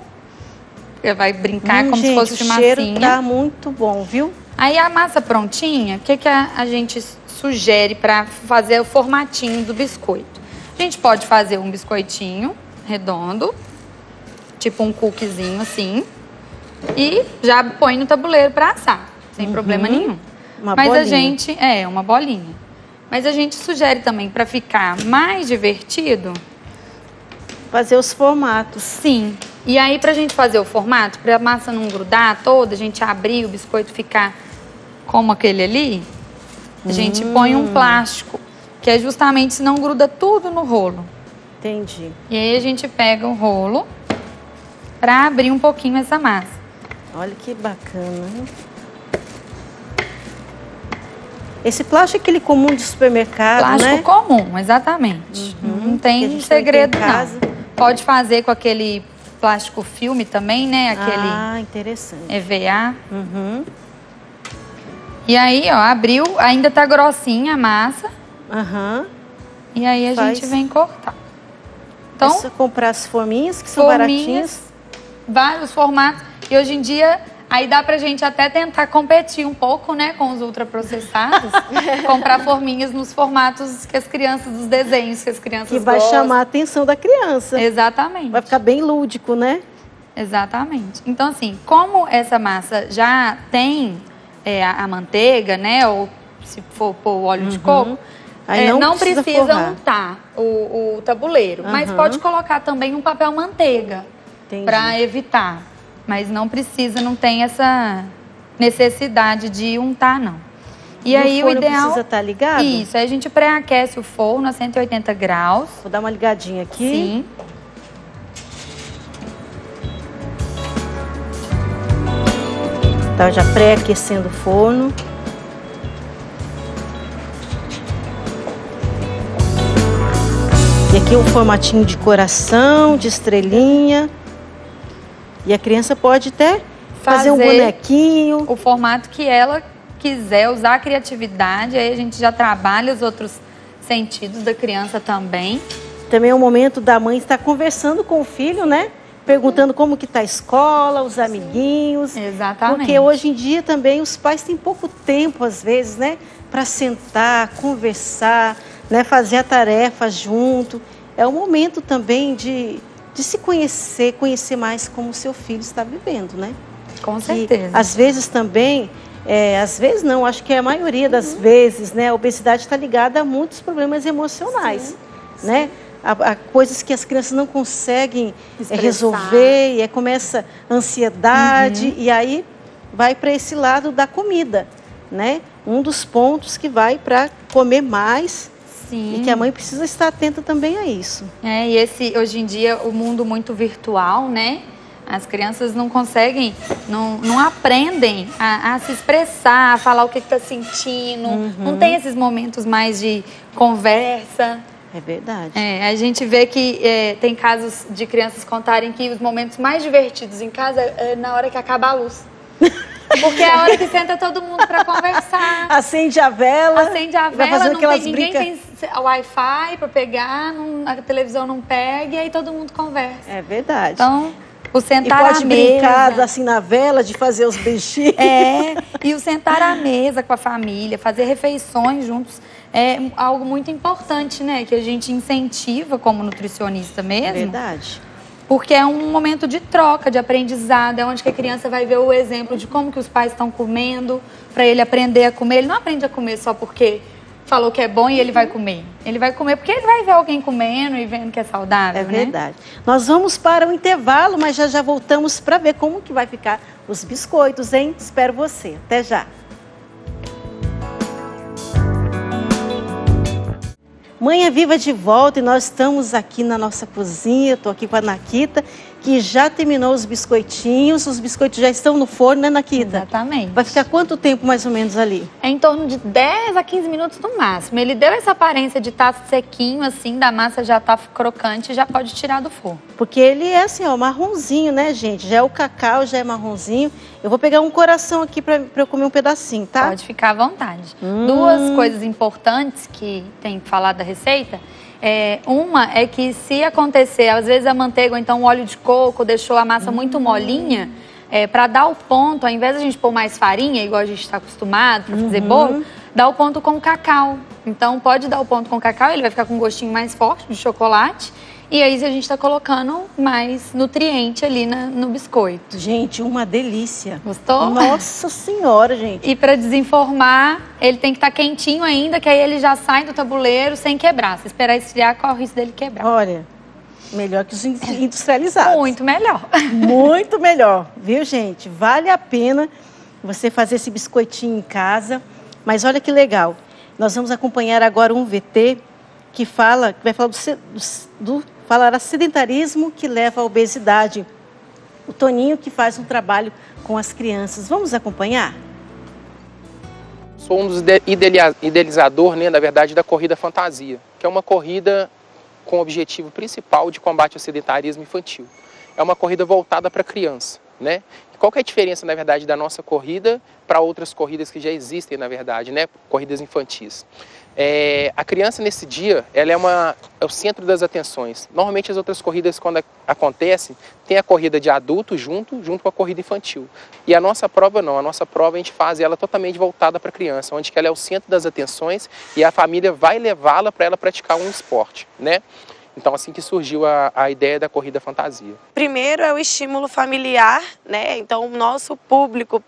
Vai brincar como se fosse de massinha. O cheiro tá muito bom, viu? Aí a massa prontinha, o que a gente sugere para fazer o formatinho do biscoito? A gente pode fazer um biscoitinho redondo, tipo um cookiezinho assim, e já põe no tabuleiro para assar, sem problema nenhum. Uma Mas bolinha. a gente... uma bolinha. Mas a gente sugere também, para ficar mais divertido... Fazer os formatos. Sim. E aí, pra gente fazer o formato, pra massa não grudar toda, a gente abrir o biscoito ficar como aquele ali, a gente põe um plástico, que é justamente se não gruda tudo no rolo. Entendi. E aí a gente pega o rolo pra abrir um pouquinho essa massa. Olha que bacana. Esse plástico é aquele comum de supermercado, Plástico né? comum, exatamente. Não que a tem gente segredo, tem em casa. não. Pode fazer com aquele plástico filme também, né? Aquele interessante. EVA. E aí, ó, abriu, ainda tá grossinha a massa. E aí a gente vem cortar. Então, é só comprar as forminhas, que são baratinhas. Vários formatos. E hoje em dia, aí dá pra gente até tentar competir um pouco, né, com os ultraprocessados. Comprar forminhas nos formatos que as crianças, dos desenhos que as crianças Que vai gostam. chamar a atenção da criança. Exatamente. Vai ficar bem lúdico, né? Exatamente. Então, assim, como essa massa já tem a manteiga, né, ou se for pôr o óleo de coco, aí não precisa forrar. untar o tabuleiro. Mas pode colocar também um papel manteiga para evitar. Mas não precisa, não tem essa necessidade de untar, não. E aí o ideal... precisa estar ligado? Isso, aí a gente pré-aquece o forno a 180 graus. Vou dar uma ligadinha aqui. Sim. Tá já pré-aquecendo o forno. E aqui um formatinho de coração, de estrelinha. E a criança pode até fazer um bonequinho. O formato que ela quiser usar a criatividade, aí a gente já trabalha os outros sentidos da criança também. Também é o momento da mãe estar conversando com o filho, né? Perguntando como que está a escola, os amiguinhos. Exatamente. Porque hoje em dia também os pais têm pouco tempo, às vezes, né? Para sentar, conversar, né? Fazer a tarefa junto. É o momento também de se conhecer mais como o seu filho está vivendo, né? Com certeza. E, às vezes também, às vezes não, acho que a maioria das vezes, né? A obesidade está ligada a muitos problemas emocionais, né? A coisas que as crianças não conseguem resolver, e começa ansiedade, e aí vai para esse lado da comida, né? Um dos pontos que vai para comer mais. Sim. E que a mãe precisa estar atenta também a isso. E hoje em dia, o mundo muito virtual, né? As crianças não conseguem, não aprendem a se expressar, a falar o que está sentindo. Não tem esses momentos mais de conversa. É verdade. A gente vê que tem casos de crianças contarem que os momentos mais divertidos em casa é na hora que acaba a luz. Porque é a hora que senta todo mundo para conversar. Acende a vela. Não tem, ninguém tem Wi-Fi para pegar, a televisão não pega, e aí todo mundo conversa. É verdade. Então, o sentar à mesa... E pode brincar assim na vela, de fazer os beijinhos. E o sentar à mesa com a família, fazer refeições juntos, é algo muito importante, né? Que a gente incentiva como nutricionista mesmo. Verdade. Porque é um momento de troca, de aprendizado, é onde que a criança vai ver o exemplo de como que os pais estão comendo, para ele aprender a comer. Ele não aprende a comer só porque falou que é bom e ele vai comer. Ele vai comer porque ele vai ver alguém comendo e vendo que é saudável, né? É verdade. Nós vamos para o intervalo, mas já voltamos para ver como que vai ficar os biscoitos, hein? Espero você. Até já. Manhã Viva de volta, e nós estamos aqui na nossa cozinha. Eu estou aqui com a Nakita, que já terminou os biscoitinhos. Os biscoitos já estão no forno, né, Nakita? Exatamente. Vai ficar quanto tempo mais ou menos ali? É em torno de 10 a 15 minutos no máximo. Ele deu essa aparência de estar sequinho, assim, da massa já tá crocante, já pode tirar do forno. Porque ele é assim, ó, marronzinho, né, gente? Já é o cacau, já é marronzinho. Eu vou pegar um coração aqui para eu comer um pedacinho, tá? Pode ficar à vontade. Duas coisas importantes que tem que falar da receita. Uma é que se acontecer, às vezes a manteiga ou então o óleo de coco deixou a massa muito molinha, para dar o ponto, ao invés de a gente pôr mais farinha, igual a gente está acostumado para fazer bolo, dá o ponto com cacau. Então pode dar o ponto com cacau, ele vai ficar com um gostinho mais forte de chocolate. E aí a gente está colocando mais nutriente ali no biscoito. Gente, uma delícia. Gostou? Nossa Senhora, gente. E para desenformar, ele tem que estar quentinho ainda, que aí ele já sai do tabuleiro sem quebrar. Se esperar esfriar, corre o risco dele quebrar. Olha, melhor que os industrializados. Muito melhor. Muito melhor, viu, gente? Vale a pena você fazer esse biscoitinho em casa. Mas olha que legal. Nós vamos acompanhar agora um VT que vai falar falará sedentarismo que leva à obesidade. O Toninho, que faz um trabalho com as crianças. Vamos acompanhar? Sou um dos idealizadores, né, na verdade, da Corrida Fantasia, que é uma corrida com o objetivo principal de combate ao sedentarismo infantil. É uma corrida voltada para a criança, né? Qual que é a diferença, na verdade, da nossa corrida para outras corridas que já existem, na verdade, né? Corridas infantis. A criança, nesse dia, ela é o centro das atenções. Normalmente, as outras corridas, quando acontecem, tem a corrida de adulto junto com a corrida infantil. E a nossa prova não. A nossa prova a gente faz ela totalmente voltada para a criança, onde que ela é o centro das atenções e a família vai levá-la para ela praticar um esporte, né? Então, assim que surgiu a ideia da Corrida Fantasia. Primeiro é o estímulo familiar, né? Então, o nosso público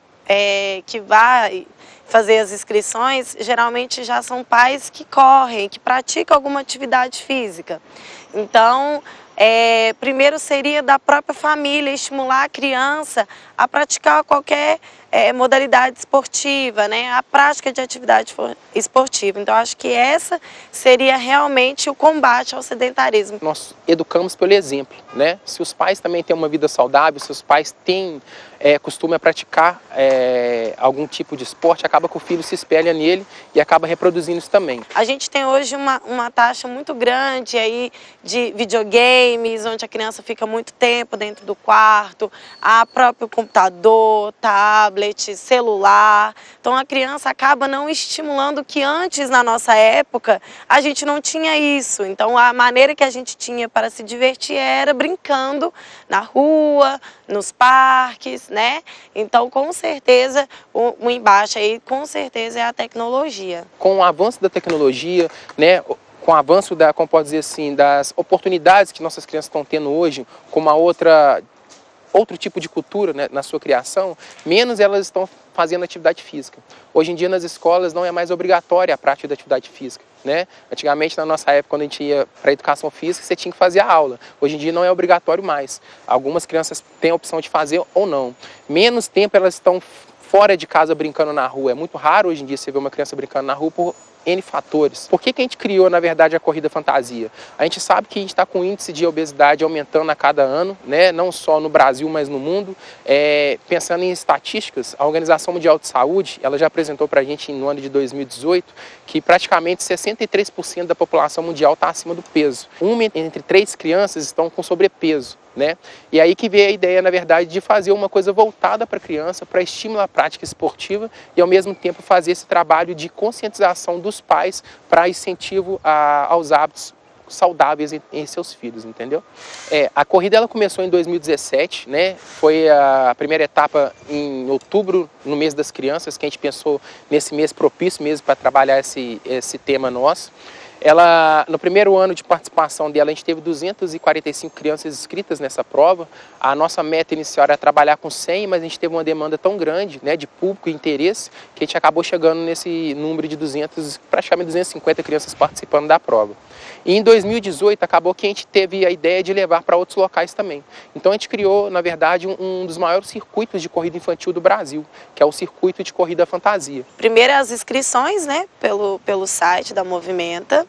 que vai fazer as inscrições, geralmente já são pais que correm, que praticam alguma atividade física. Então, primeiro seria da própria família estimular a criança a praticar qualquer modalidade esportiva, né? A prática de atividade esportiva. Então, acho que essa seria realmente o combate ao sedentarismo. Nós educamos pelo exemplo, né? Se os pais também têm uma vida saudável, se os pais têm costume a praticar algum tipo de esporte, acaba que o filho se espelha nele e acaba reproduzindo isso também. A gente tem hoje uma taxa muito grande aí de videogames, onde a criança fica muito tempo dentro do quarto, a próprio computador, tablet. tablet, celular. Então a criança acaba não estimulando que antes, na nossa época, a gente não tinha isso. Então a maneira que a gente tinha para se divertir era brincando na rua, nos parques, né? Então com certeza o embaixo aí com certeza é a tecnologia. Com o avanço da tecnologia, né? Com o avanço como pode dizer assim, das oportunidades que nossas crianças estão tendo hoje, com uma outro tipo de cultura, né, na sua criação, menos elas estão fazendo atividade física. Hoje em dia nas escolas não é mais obrigatória a prática da atividade física, né? Antigamente, na nossa época, quando a gente ia para a educação física, você tinha que fazer a aula. Hoje em dia não é obrigatório mais. Algumas crianças têm a opção de fazer ou não. Menos tempo elas estão fora de casa brincando na rua. É muito raro hoje em dia você ver uma criança brincando na rua por N fatores. Por que a gente criou, na verdade, a corrida fantasia? A gente sabe que a gente está com o índice de obesidade aumentando a cada ano, né? Não só no Brasil, mas no mundo. Pensando em estatísticas, a Organização Mundial de Saúde, ela já apresentou para a gente no ano de 2018 que praticamente 63% da população mundial está acima do peso. Uma entre 3 crianças estão com sobrepeso, né? E aí que veio a ideia, na verdade, de fazer uma coisa voltada para a criança, para estimular a prática esportiva e, ao mesmo tempo, fazer esse trabalho de conscientização dos pais para incentivo aos hábitos saudáveis em seus filhos, entendeu? A corrida ela começou em 2017, né? Foi a primeira etapa em outubro, no mês das crianças, que a gente pensou nesse mês propício mesmo para trabalhar esse tema nosso. No primeiro ano de participação dela, a gente teve 245 crianças inscritas nessa prova. A nossa meta inicial era trabalhar com 100, mas a gente teve uma demanda tão grande, né, de público e interesse, que a gente acabou chegando nesse número de praticamente 250 crianças participando da prova. E em 2018, acabou que a gente teve a ideia de levar para outros locais também. Então a gente criou, na verdade, um dos maiores circuitos de corrida infantil do Brasil, que é o circuito de corrida fantasia. Primeiro as inscrições, né, pelo site da Movimenta.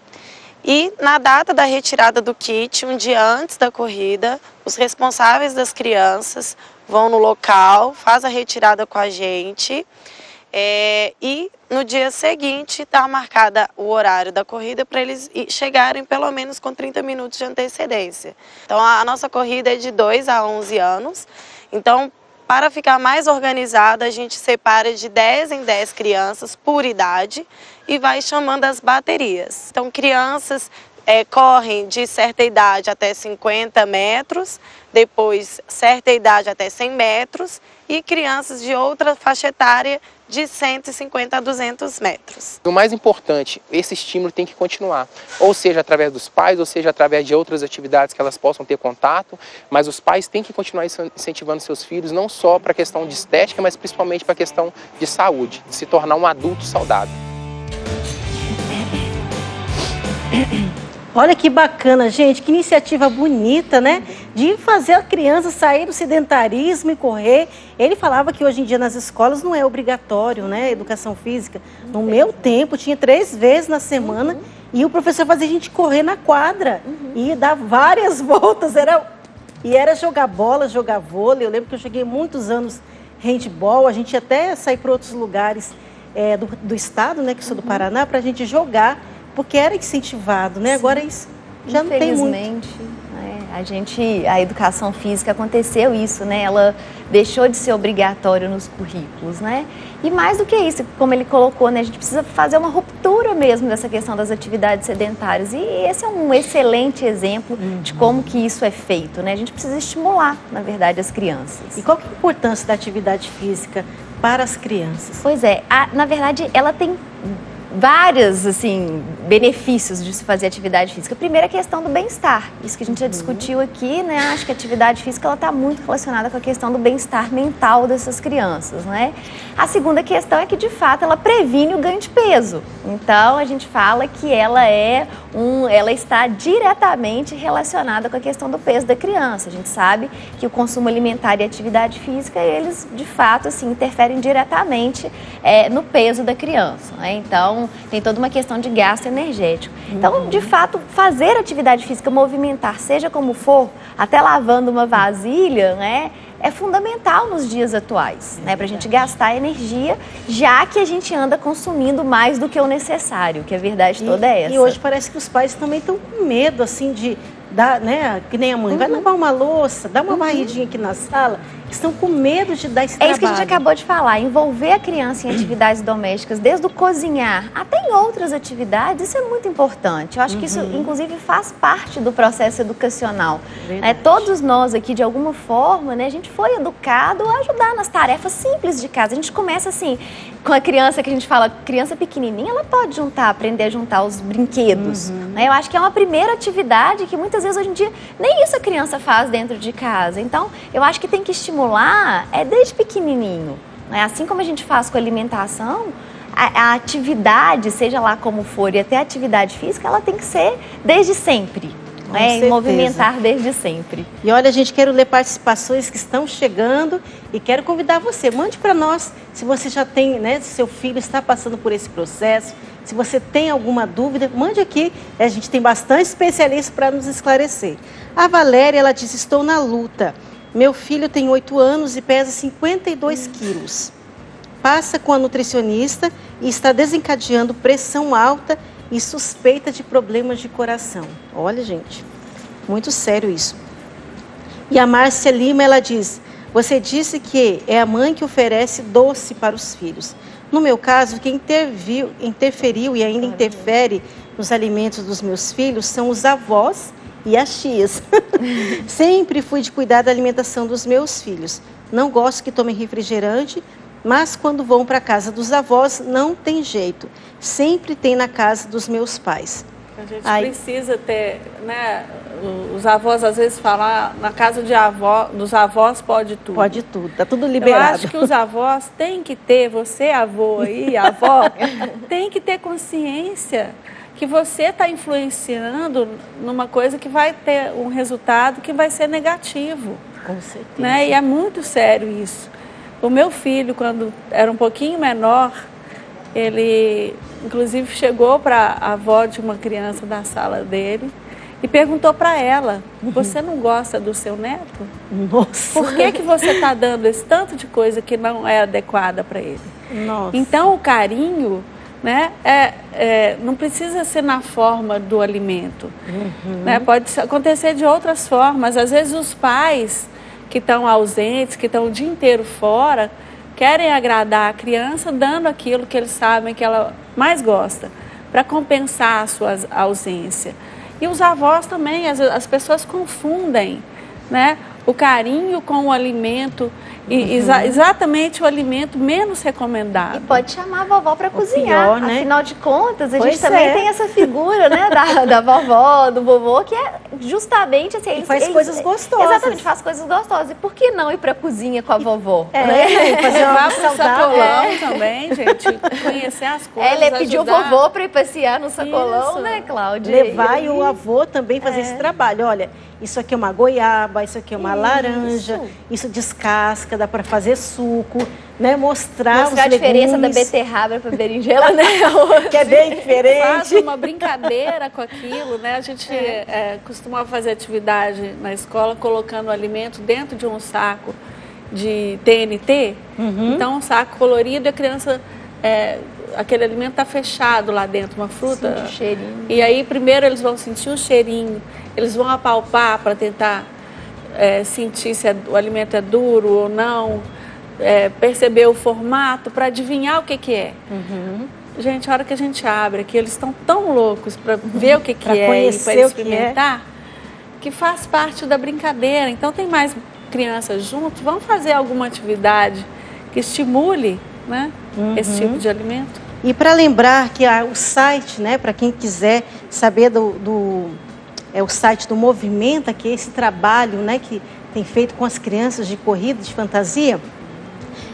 E na data da retirada do kit, um dia antes da corrida, os responsáveis das crianças vão no local, faz a retirada com a gente e no dia seguinte está marcada o horário da corrida para eles chegarem pelo menos com 30 minutos de antecedência. Então a nossa corrida é de 2 a 11 anos, então para ficar mais organizada a gente separa de 10 em 10 crianças por idade e vai chamando as baterias. Então crianças correm de certa idade até 50 metros, depois certa idade até 100 metros e crianças de outra faixa etária de 150 a 200 metros. O mais importante, esse estímulo tem que continuar, ou seja, através dos pais, ou seja, através de outras atividades que elas possam ter contato, mas os pais têm que continuar incentivando seus filhos, não só para a questão de estética, mas principalmente para a questão de saúde, de se tornar um adulto saudável. Olha que bacana, gente, que iniciativa bonita, né? De fazer a criança sair do sedentarismo e correr. Ele falava que hoje em dia nas escolas não é obrigatório, né? Educação física. No meu tempo, tinha 3 vezes na semana e o professor fazia a gente correr na quadra e dar várias voltas. Era jogar bola, jogar vôlei. Eu lembro que eu joguei muitos anos handball. A gente ia até sair para outros lugares do estado, né? Que sou do Paraná, para a gente jogar. Porque era incentivado, né? Sim. Agora isso já não tem muito. Infelizmente, a educação física aconteceu isso, né? Ela deixou de ser obrigatória nos currículos, né? E mais do que isso, como ele colocou, né? A gente precisa fazer uma ruptura mesmo dessa questão das atividades sedentárias. E esse é um excelente exemplo de como que isso é feito, né? A gente precisa estimular, na verdade, as crianças. E qual que é a importância da atividade física para as crianças? Pois é, na verdade, ela tem vários benefícios de se fazer atividade física. Primeiro, a questão do bem-estar. Isso que a gente já discutiu aqui, né? Acho que a atividade física está muito relacionada com a questão do bem-estar mental dessas crianças, né? A segunda questão é que, de fato, ela previne o ganho de peso. Então, a gente fala que ela está diretamente relacionada com a questão do peso da criança. A gente sabe que o consumo alimentar e a atividade física, eles, de fato, interferem diretamente no peso da criança, né? Então, tem toda uma questão de gasto energético. Então, de fato, fazer atividade física, movimentar, seja como for, até lavando uma vasilha, né, é fundamental nos dias atuais, né, para a gente gastar energia, já que a gente anda consumindo mais do que o necessário, que a verdade toda é essa. E hoje parece que os pais também estão com medo, de né, que nem a mãe, vai lavar uma louça, dá uma varridinha aqui na sala, estão com medo de dar esse trabalho. É isso que a gente acabou de falar, envolver a criança em atividades domésticas, desde o cozinhar até em outras atividades, isso é muito importante. Eu acho que isso, inclusive, faz parte do processo educacional. Todos nós aqui, de alguma forma, né, a gente foi educado a ajudar nas tarefas simples de casa. A gente começa assim, com a criança que a gente fala, criança pequenininha, ela pode aprender a juntar os brinquedos. Né? Eu acho que é uma primeira atividade que muitas vezes hoje em dia nem isso a criança faz dentro de casa. Então, eu acho que tem que estimular desde pequenininho. Né? Assim como a gente faz com a alimentação, a atividade, seja lá como for, e até a atividade física, ela tem que ser desde sempre. Movimentar desde sempre. E olha, gente, quero ler participações que estão chegando e quero convidar você. Mande para nós se você já tem, né, se seu filho está passando por esse processo, se você tem alguma dúvida, mande aqui. A gente tem bastante especialistas para nos esclarecer. A Valéria, ela diz, estou na luta. Meu filho tem 8 anos e pesa 52 quilos. Passa com a nutricionista e está desencadeando pressão alta e suspeita de problemas de coração. Olha, gente, muito sério isso. E a Márcia Lima, ela diz, você disse que é a mãe que oferece doce para os filhos. No meu caso, quem interferiu e ainda interfere nos alimentos dos meus filhos são os avós e as tias. Sempre fui de cuidar da alimentação dos meus filhos. Não gosto que tomem refrigerante, mas quando vão para a casa dos avós, não tem jeito. Sempre tem na casa dos meus pais. A gente precisa ter, né? Os avós às vezes falam, na casa dos avós pode tudo. Pode tudo, tá tudo liberado. Eu acho que os avós têm que ter, você avô aí, avó, tem que ter consciência que você está influenciando numa coisa que vai ter um resultado que vai ser negativo. Com certeza. Né? E é muito sério isso. O meu filho, quando era um pouquinho menor, ele inclusive chegou para a avó de uma criança da sala dele e perguntou para ela, você não gosta do seu neto? Nossa! Por que você está dando esse tanto de coisa que não é adequada para ele? Nossa! Então, o carinho, né, não precisa ser na forma do alimento. Né? Pode acontecer de outras formas. Às vezes, os pais que estão ausentes, que estão o dia inteiro fora, querem agradar a criança dando aquilo que eles sabem que ela mais gosta, para compensar a sua ausência. E os avós também, as pessoas confundem, né, o carinho com o alimento, exatamente o alimento menos recomendado. E pode chamar a vovó para cozinhar, pior, né? Afinal de contas, a gente também tem essa figura, né, da vovó, do vovô, que é justamente assim... Ele faz coisas gostosas. Exatamente, faz coisas gostosas. E por que não ir para a cozinha com a vovó? Fazer levar para o sacolão também, gente, conhecer as coisas, Ele pediu o vovô para ir passear no sacolão, isso, né, Cláudia? Levar e o avô também fazer esse trabalho. Olha, isso aqui é uma goiaba, isso aqui é uma laranja, isso descasca, dá para fazer suco, né? Mostrar os legumes. A diferença da beterraba para berinjela, né? Que é bem diferente. Faz uma brincadeira com aquilo, né? A gente costuma fazer atividade na escola colocando o alimento dentro de um saco de TNT. Então, um saco colorido e a criança... aquele alimento está fechado lá dentro, uma fruta. Sim, o cheirinho. E aí, primeiro, eles vão sentir o cheirinho, eles vão apalpar para tentar sentir se o alimento é duro ou não, perceber o formato, para adivinhar o que é. Gente, a hora que a gente abre aqui, eles estão tão loucos para ver o que é e para experimentar, que faz parte da brincadeira. Então, tem mais crianças juntos, vamos fazer alguma atividade que estimule, né, esse tipo de alimento. E para lembrar que o site, né, para quem quiser saber o site do Movimenta, que é esse trabalho, né, que tem feito com as crianças de corrida, de fantasia,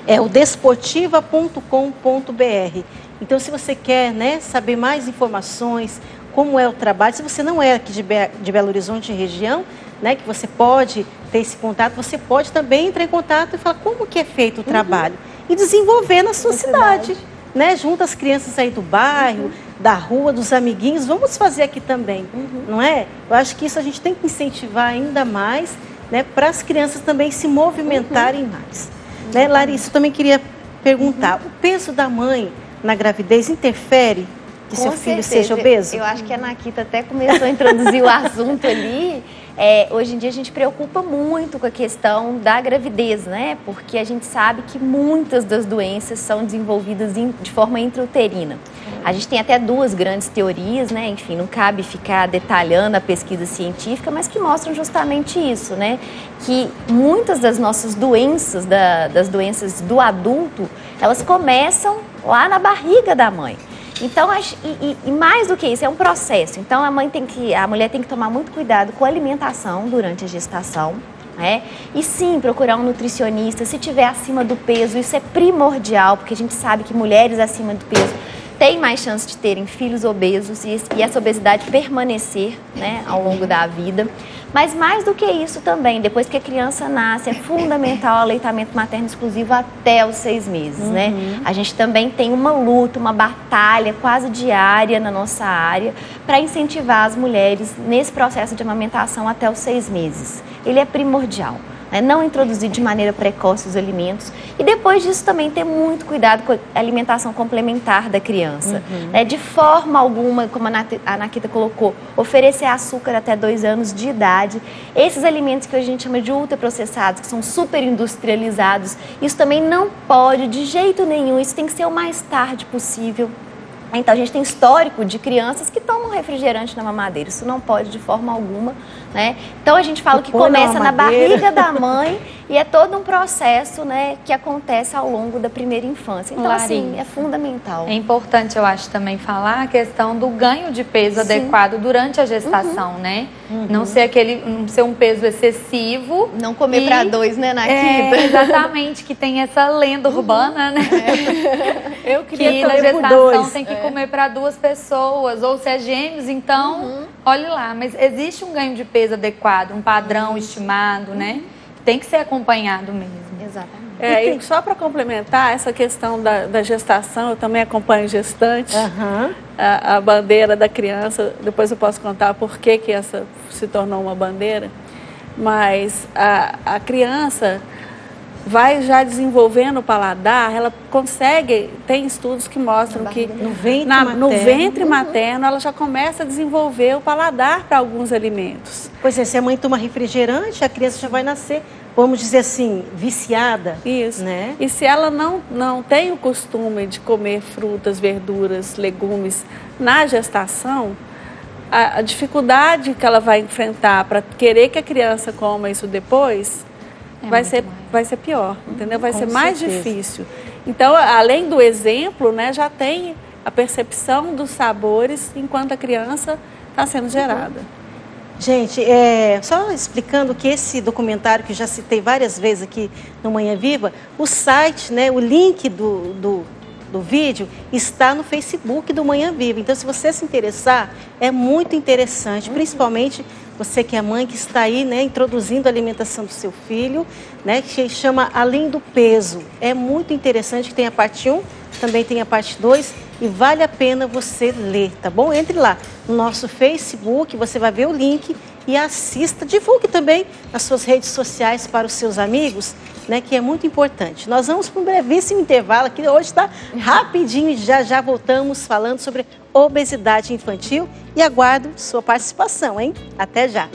é o desportiva.com.br. Então, se você quer, né, saber mais informações, como é o trabalho, se você não é aqui de Belo Horizonte região, né, que você pode ter esse contato, você pode também entrar em contato e falar como que é feito o trabalho. E desenvolver na sua cidade, né? Junto às crianças aí do bairro, da rua, dos amiguinhos, vamos fazer aqui também, não é? Eu acho que isso a gente tem que incentivar ainda mais, né? Para as crianças também se movimentarem mais. Né, Larissa, eu também queria perguntar, o peso da mãe na gravidez interfere que seu filho seja obeso? Eu acho que a Nakita até começou a introduzir o assunto ali. Hoje em dia a gente preocupa muito com a questão da gravidez, né? Porque a gente sabe que muitas das doenças são desenvolvidas de forma intrauterina. A gente tem até 2 grandes teorias, né? Enfim, não cabe ficar detalhando a pesquisa científica, mas que mostram justamente isso, né? Que muitas das nossas doenças, das doenças do adulto, elas começam lá na barriga da mãe. Então, e mais do que isso, é um processo. Então, a mulher tem que tomar muito cuidado com a alimentação durante a gestação, né? E sim, procurar um nutricionista. Se tiver acima do peso, isso é primordial, porque a gente sabe que mulheres acima do peso têm mais chance de terem filhos obesos e essa obesidade permanecer, né, ao longo da vida. Mas mais do que isso também, depois que a criança nasce, é fundamental o aleitamento materno exclusivo até os 6 meses, né? A gente também tem uma luta, uma batalha quase diária na nossa área para incentivar as mulheres nesse processo de amamentação até os 6 meses. Ele é primordial. Não introduzir de maneira precoce os alimentos e depois disso também ter muito cuidado com a alimentação complementar da criança. De forma alguma, como a Nakita colocou, oferecer açúcar até 2 anos de idade. Esses alimentos que a gente chama de ultraprocessados, que são super industrializados, isso também não pode de jeito nenhum, isso tem que ser o mais tarde possível. Então, a gente tem histórico de crianças que tomam refrigerante na mamadeira. Isso não pode de forma alguma, né? Então, a gente fala que começa na barriga da mãe e é todo um processo, né, que acontece ao longo da primeira infância. Então, assim, é fundamental. É importante, eu acho, também falar a questão do ganho de peso adequado durante a gestação, né? Não ser um peso excessivo. Não comer para 2, né, Nakita? Exatamente, que tem essa lenda urbana, né? Eu queria que na gestação tem que comer para 2 pessoas, ou se é gêmeos, então, olhe lá. Mas existe um ganho de peso adequado, um padrão estimado, né? Tem que ser acompanhado mesmo. Exatamente. E só para complementar essa questão da gestação, eu também acompanho gestante, a bandeira da criança, depois eu posso contar por que essa se tornou uma bandeira, mas a criança vai já desenvolvendo o paladar, ela consegue, tem estudos que mostram que no ventre materno ela já começa a desenvolver o paladar para alguns alimentos. Pois é, se a mãe toma refrigerante, a criança já vai nascer, vamos dizer assim, viciada. Isso, né? E se ela não tem o costume de comer frutas, verduras, legumes na gestação, a dificuldade que ela vai enfrentar para querer que a criança coma isso depois vai ser pior, entendeu? Vai ser mais difícil. Então, além do exemplo, né, já tem a percepção dos sabores enquanto a criança está sendo gerada. Gente, só explicando que esse documentário, que já citei várias vezes aqui no Manhã Viva, o site, né, o link do vídeo está no Facebook do Manhã Viva. Então, se você se interessar, é muito interessante, principalmente você que é mãe, que está aí, né, introduzindo a alimentação do seu filho, né, que chama Além do Peso. É muito interessante, que tem a parte 1, também tem a parte 2 e vale a pena você ler, tá bom? Entre lá no nosso Facebook, você vai ver o link e assista, divulgue também nas suas redes sociais para os seus amigos, né, que é muito importante. Nós vamos para um brevíssimo intervalo, que hoje está rapidinho e já voltamos falando sobre obesidade infantil e aguardo sua participação, hein? Até já!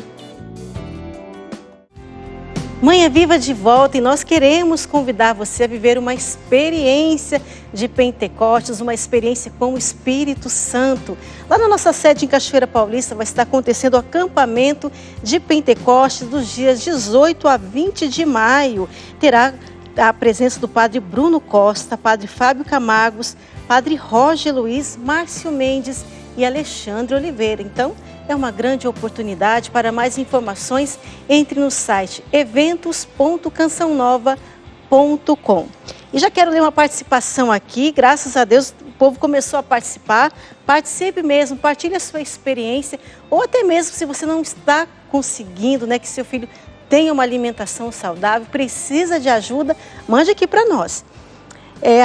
Manhã Viva de volta e nós queremos convidar você a viver uma experiência de Pentecostes, uma experiência com o Espírito Santo. Lá na nossa sede em Cachoeira Paulista vai estar acontecendo o acampamento de Pentecostes dos dias 18 a 20 de maio. Terá a presença do Padre Bruno Costa, Padre Fábio Camagos, Padre Roger Luiz, Márcio Mendes e Alexandre Oliveira. Então, é uma grande oportunidade. Para mais informações, entre no site eventos.cançãonova.com. E já quero ler uma participação aqui, graças a Deus o povo começou a participar. Participe mesmo, partilhe a sua experiência, ou até mesmo se você não está conseguindo, né, que seu filho tenha uma alimentação saudável, precisa de ajuda, mande aqui para nós.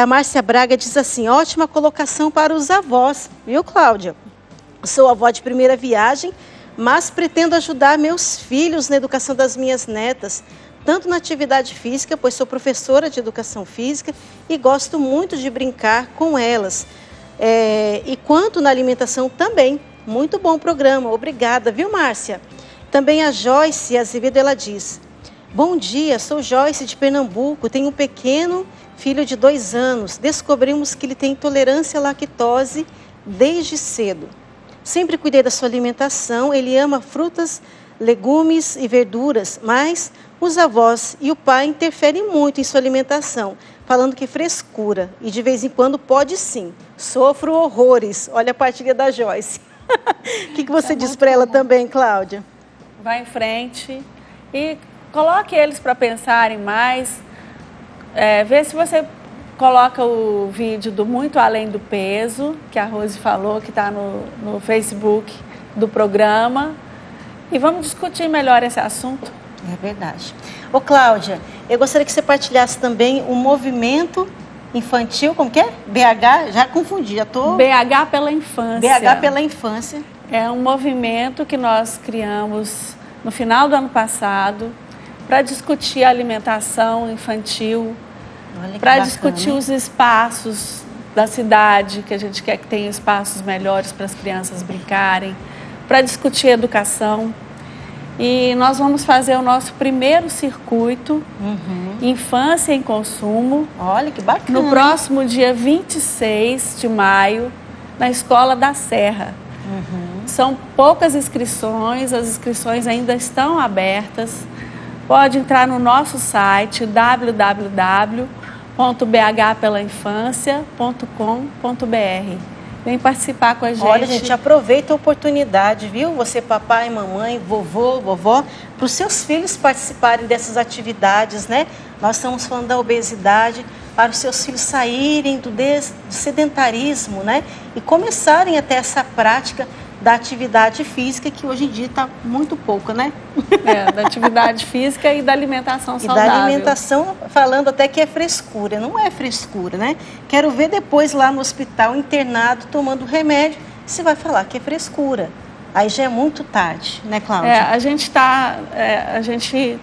A Márcia Braga diz assim: ótima colocação para os avós, viu, Cláudia? Sou avó de primeira viagem, mas pretendo ajudar meus filhos na educação das minhas netas, tanto na atividade física, pois sou professora de educação física e gosto muito de brincar com elas. E quanto na alimentação também. Muito bom programa, obrigada, viu, Márcia? Também a Joyce Azevedo, ela diz: bom dia, sou Joyce de Pernambuco, tenho um pequeno filho de 2 anos. Descobrimos que ele tem intolerância à lactose desde cedo. Sempre cuidei da sua alimentação, ele ama frutas, legumes e verduras, mas os avós e o pai interferem muito em sua alimentação, falando que frescura e de vez em quando pode sim. Sofro horrores. Olha a partilha da Joyce. O que você diz para ela também, Cláudia? Vai em frente e coloque eles para pensarem mais. Vê se você coloca o vídeo do Muito Além do Peso, que a Rose falou, que está no Facebook do programa. E vamos discutir melhor esse assunto. É verdade. Ô, Cláudia, eu gostaria que você partilhasse também o movimento infantil, como que é? BH? Já confundi, já tô... BH pela Infância. BH pela Infância. É um movimento que nós criamos no final do ano passado para discutir a alimentação infantil, para discutir os espaços da cidade, que a gente quer que tenha espaços melhores para as crianças brincarem, para discutir educação. E nós vamos fazer o nosso primeiro circuito, Infância em Consumo. Olha, que bacana. No próximo dia 26 de maio, na Escola da Serra. São poucas inscrições, as inscrições ainda estão abertas. Pode entrar no nosso site www.bhpelainfancia.com.br. Vem participar com a gente. Olha, gente, aproveita a oportunidade, viu? Você, papai, mamãe, vovô, vovó, para os seus filhos participarem dessas atividades, né? Nós estamos falando da obesidade, para os seus filhos saírem do sedentarismo, né? E começarem a ter essa prática da atividade física, que hoje em dia está muito pouco, né? Da atividade física e da alimentação saudável. E da alimentação, falando até que é frescura. Não é frescura, né? Quero ver depois lá no hospital, internado, tomando remédio, você vai falar que é frescura. Aí já é muito tarde, né, Cláudia? A gente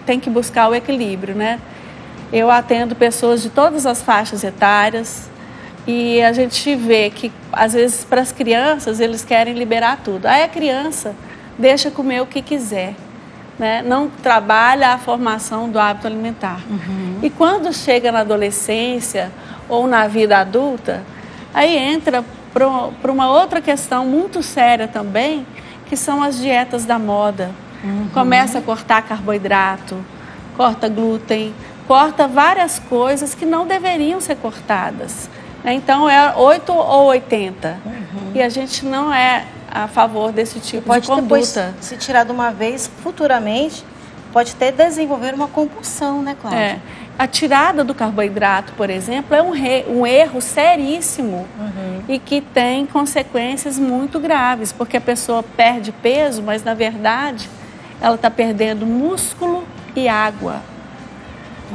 tem que buscar o equilíbrio, né? Eu atendo pessoas de todas as faixas etárias, e a gente vê que, às vezes, para as crianças, eles querem liberar tudo. Aí a criança deixa comer o que quiser, né? Não trabalha a formação do hábito alimentar. E quando chega na adolescência ou na vida adulta, aí entra para uma outra questão muito séria também, que são as dietas da moda. Começa a cortar carboidrato, corta glúten, corta várias coisas que não deveriam ser cortadas. Então, é 8 ou 80. E a gente não é a favor desse tipo de conduta. Depois, se tirar de uma vez, futuramente, pode até desenvolver uma compulsão, né, Cláudia? A tirada do carboidrato, por exemplo, é um erro seríssimo e que tem consequências muito graves, porque a pessoa perde peso, mas, na verdade, ela está perdendo músculo e água.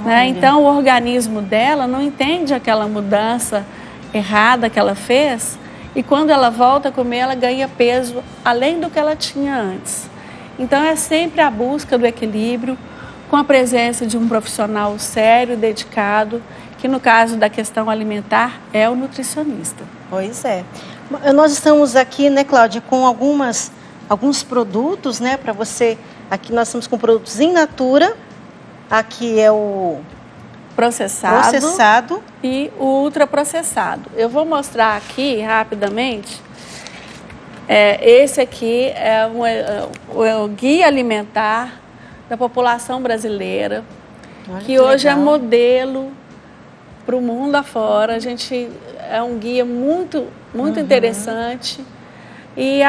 Né? Então, o organismo dela não entende aquela mudança errada que ela fez, e quando ela volta a comer, ela ganha peso além do que ela tinha antes. Então, é sempre a busca do equilíbrio, com a presença de um profissional sério, dedicado, que no caso da questão alimentar é o nutricionista. Pois é. Nós estamos aqui, né, Cláudia, com alguns produtos, né, para você. Aqui nós estamos com produtos in natura. Aqui é o processado e o ultraprocessado. Eu vou mostrar aqui rapidamente. Esse aqui é o Guia Alimentar da População Brasileira, que hoje é modelo para o mundo afora. A gente é um guia muito interessante e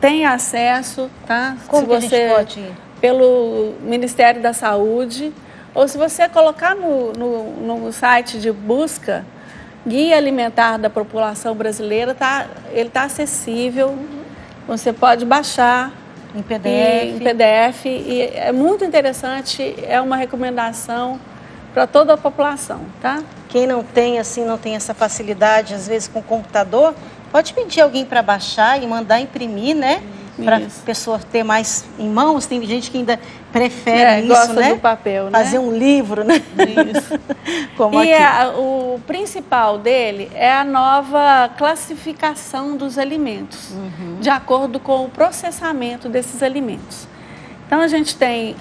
tem acesso, tá? Como que a gente pode ir? Pelo Ministério da Saúde, ou se você colocar no site de busca, Guia Alimentar da População Brasileira, ele está acessível, você pode baixar em PDF, e é muito interessante, é uma recomendação para toda a população, tá? Quem não tem essa facilidade, às vezes com o computador, pode pedir alguém para baixar e mandar imprimir, né? para a pessoa ter mais em mãos. Tem gente que ainda prefere isso, gosta né? do papel, fazer um livro, né? Isso. Como e aqui. O principal dele é a nova classificação dos alimentos, de acordo com o processamento desses alimentos. Então, a gente tem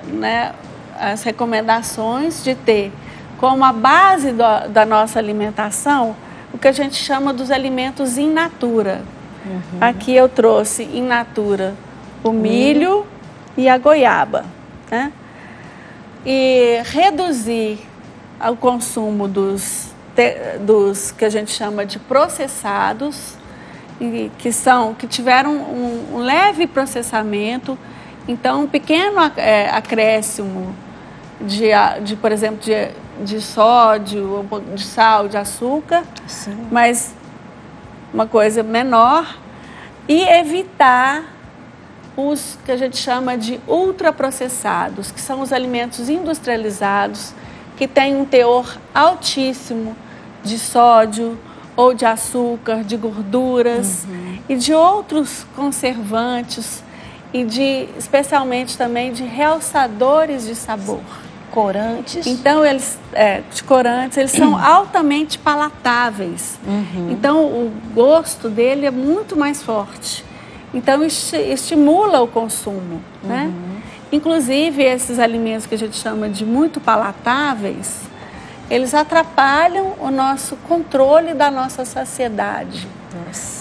né, as recomendações de ter como a base da nossa alimentação o que a gente chama dos alimentos in natura. Aqui eu trouxe in natura o milho e a goiaba, né? E reduzir o consumo dos que a gente chama de processados, que tiveram um leve processamento. Então, um pequeno acréscimo por exemplo, de sódio, de sal, de açúcar, mas uma coisa menor, e evitar os que a gente chama de ultraprocessados, que são os alimentos industrializados, que têm um teor altíssimo de sódio ou de açúcar, de gorduras e de outros conservantes e especialmente também de realçadores de sabor. Corantes. Então, eles são altamente palatáveis. Então, o gosto dele é muito mais forte. Então, estimula o consumo, né? Inclusive, esses alimentos que a gente chama de muito palatáveis, eles atrapalham o nosso controle da nossa saciedade.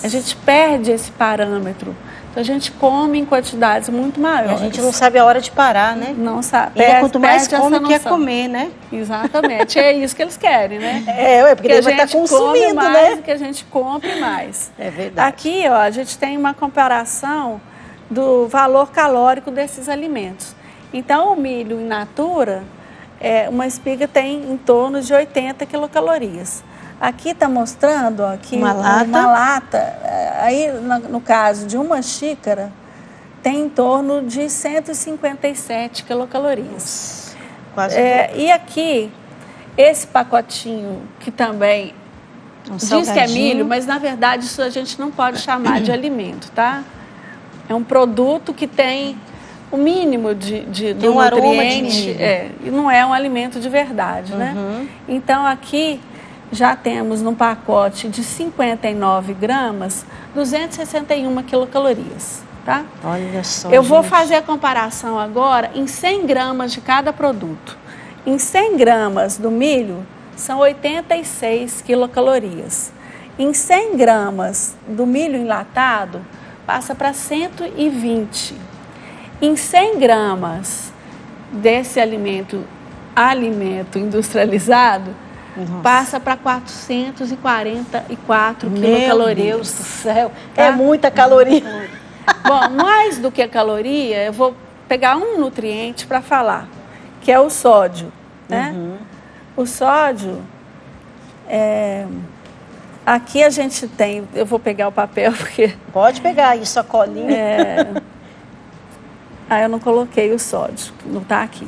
A gente perde esse parâmetro. Então, a gente come em quantidades muito maiores. E a gente não sabe a hora de parar, né? Não sabe. E quanto mais come, quer comer, né? Exatamente. É isso que eles querem, né? Porque a gente está consumindo, mais, né? Que a gente compre mais. É verdade. Aqui, ó, a gente tem uma comparação do valor calórico desses alimentos. Então, o milho in natura, uma espiga tem em torno de 80 quilocalorias. Aqui está mostrando que uma lata, aí no caso de uma xícara, tem em torno de 157 quilocalorias. Quase e aqui, esse pacotinho que também diz que é milho, mas na verdade isso a gente não pode chamar de alimento, tá? É um produto que tem o mínimo do um aroma nutriente, de milho. E não é um alimento de verdade, né? Então aqui já temos num pacote de 59 gramas, 261 quilocalorias, tá? Olha só, Eu vou fazer a comparação agora em 100 gramas de cada produto. Em 100 gramas do milho, são 86 quilocalorias. Em 100 gramas do milho enlatado, passa para 120. Em 100 gramas desse alimento industrializado, passa para 444 quilocalorias. Meu Deus do céu, é muita caloria. Bom, mais do que a caloria, eu vou pegar um nutriente para falar, que é o sódio, né? O sódio, aqui a gente tem, eu vou pegar o papel porque... Pode pegar aí sua colinha. Eu não coloquei o sódio, não está aqui.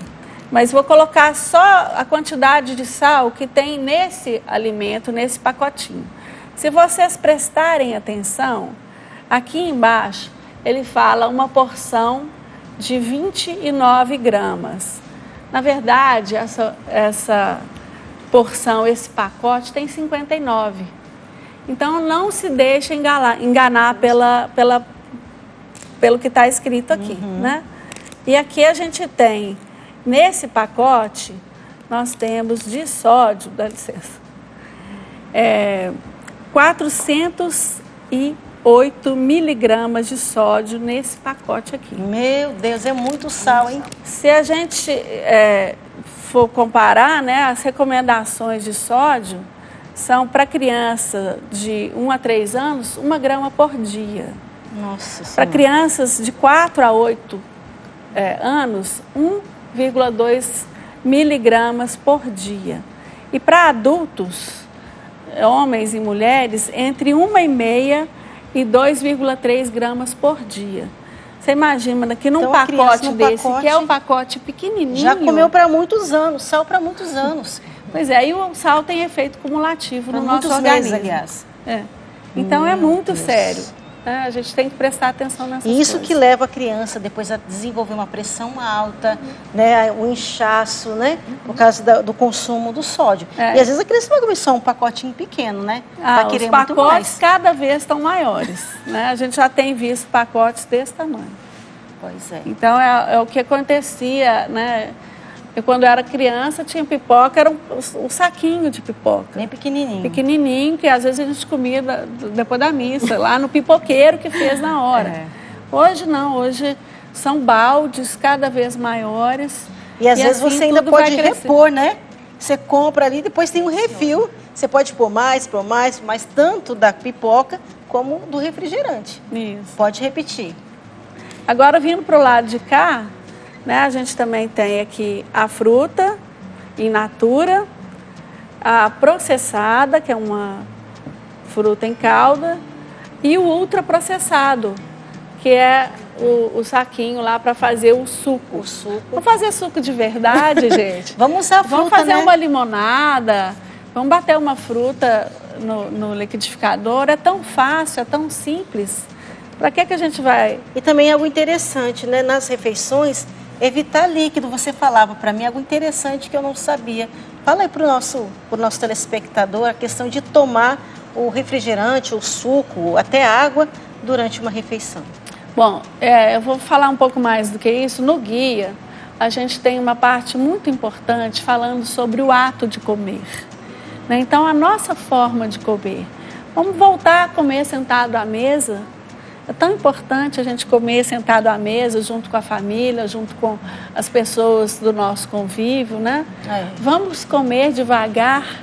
Mas vou colocar só a quantidade de sal que tem nesse alimento, nesse pacotinho. Se vocês prestarem atenção, aqui embaixo ele fala uma porção de 29 gramas. Na verdade, essa porção, esse pacote tem 59. Então, não se deixe enganar pelo que está escrito aqui, né? E aqui a gente tem... Nesse pacote, nós temos de sódio, dá licença, 408 miligramas de sódio nesse pacote aqui. Meu Deus, é muito sal, hein? Se a gente for comparar, né, as recomendações de sódio são para criança de 1 a 3 anos, 1 grama por dia. Nossa Senhora. Para crianças de 4 a 8 anos, 1,2 miligramas por dia. E para adultos, homens e mulheres, entre 1,5 e 2,3 gramas por dia. Você imagina que num pacote desse, que é um pacote pequenininho... Já comeu para muitos anos, sal para muitos anos. Pois é, e o sal tem efeito cumulativo no nosso organismo. Meses, aliás. Então é muito sério. né? A gente tem que prestar atenção nessas coisas. E isso que leva a criança depois a desenvolver uma pressão alta, né, o inchaço, né, por causa do consumo do sódio. E às vezes a criança vai comer só um pacotinho pequeno, né? Os pacotes cada vez estão maiores, né? A gente já tem visto pacotes desse tamanho. Pois é. Então é o que acontecia, né? Eu, quando eu era criança, tinha pipoca, era um saquinho de pipoca. Bem pequenininho. Pequenininho, que às vezes a gente comia depois da missa, lá no pipoqueiro que fez na hora. Hoje não, hoje são baldes cada vez maiores. E às vezes você ainda pode repor, né? Você compra ali, depois tem um refil. Você pode pôr mais, tanto da pipoca como do refrigerante. Isso. Pode repetir. Agora, vindo para o lado de cá, né, a gente também tem aqui a fruta in natura, a processada, que é uma fruta em calda, e o ultraprocessado, que é o saquinho lá para fazer o suco. O suco. Vamos fazer suco de verdade, gente? Vamos usar a fruta, vamos fazer, né, uma limonada, vamos bater uma fruta no liquidificador. É tão fácil, é tão simples. Para que a gente vai... E também algo interessante, né? Nas refeições, evitar líquido. Você falava para mim algo interessante que eu não sabia. Fala aí para o nosso telespectador a questão de tomar o refrigerante, o suco, até água durante uma refeição. Bom, eu vou falar um pouco mais do que isso. No guia, a gente tem uma parte muito importante falando sobre o ato de comer, né? Então, a nossa forma de comer. Vamos voltar a comer sentado à mesa. É tão importante a gente comer sentado à mesa, junto com a família, junto com as pessoas do nosso convívio, né? Vamos comer devagar.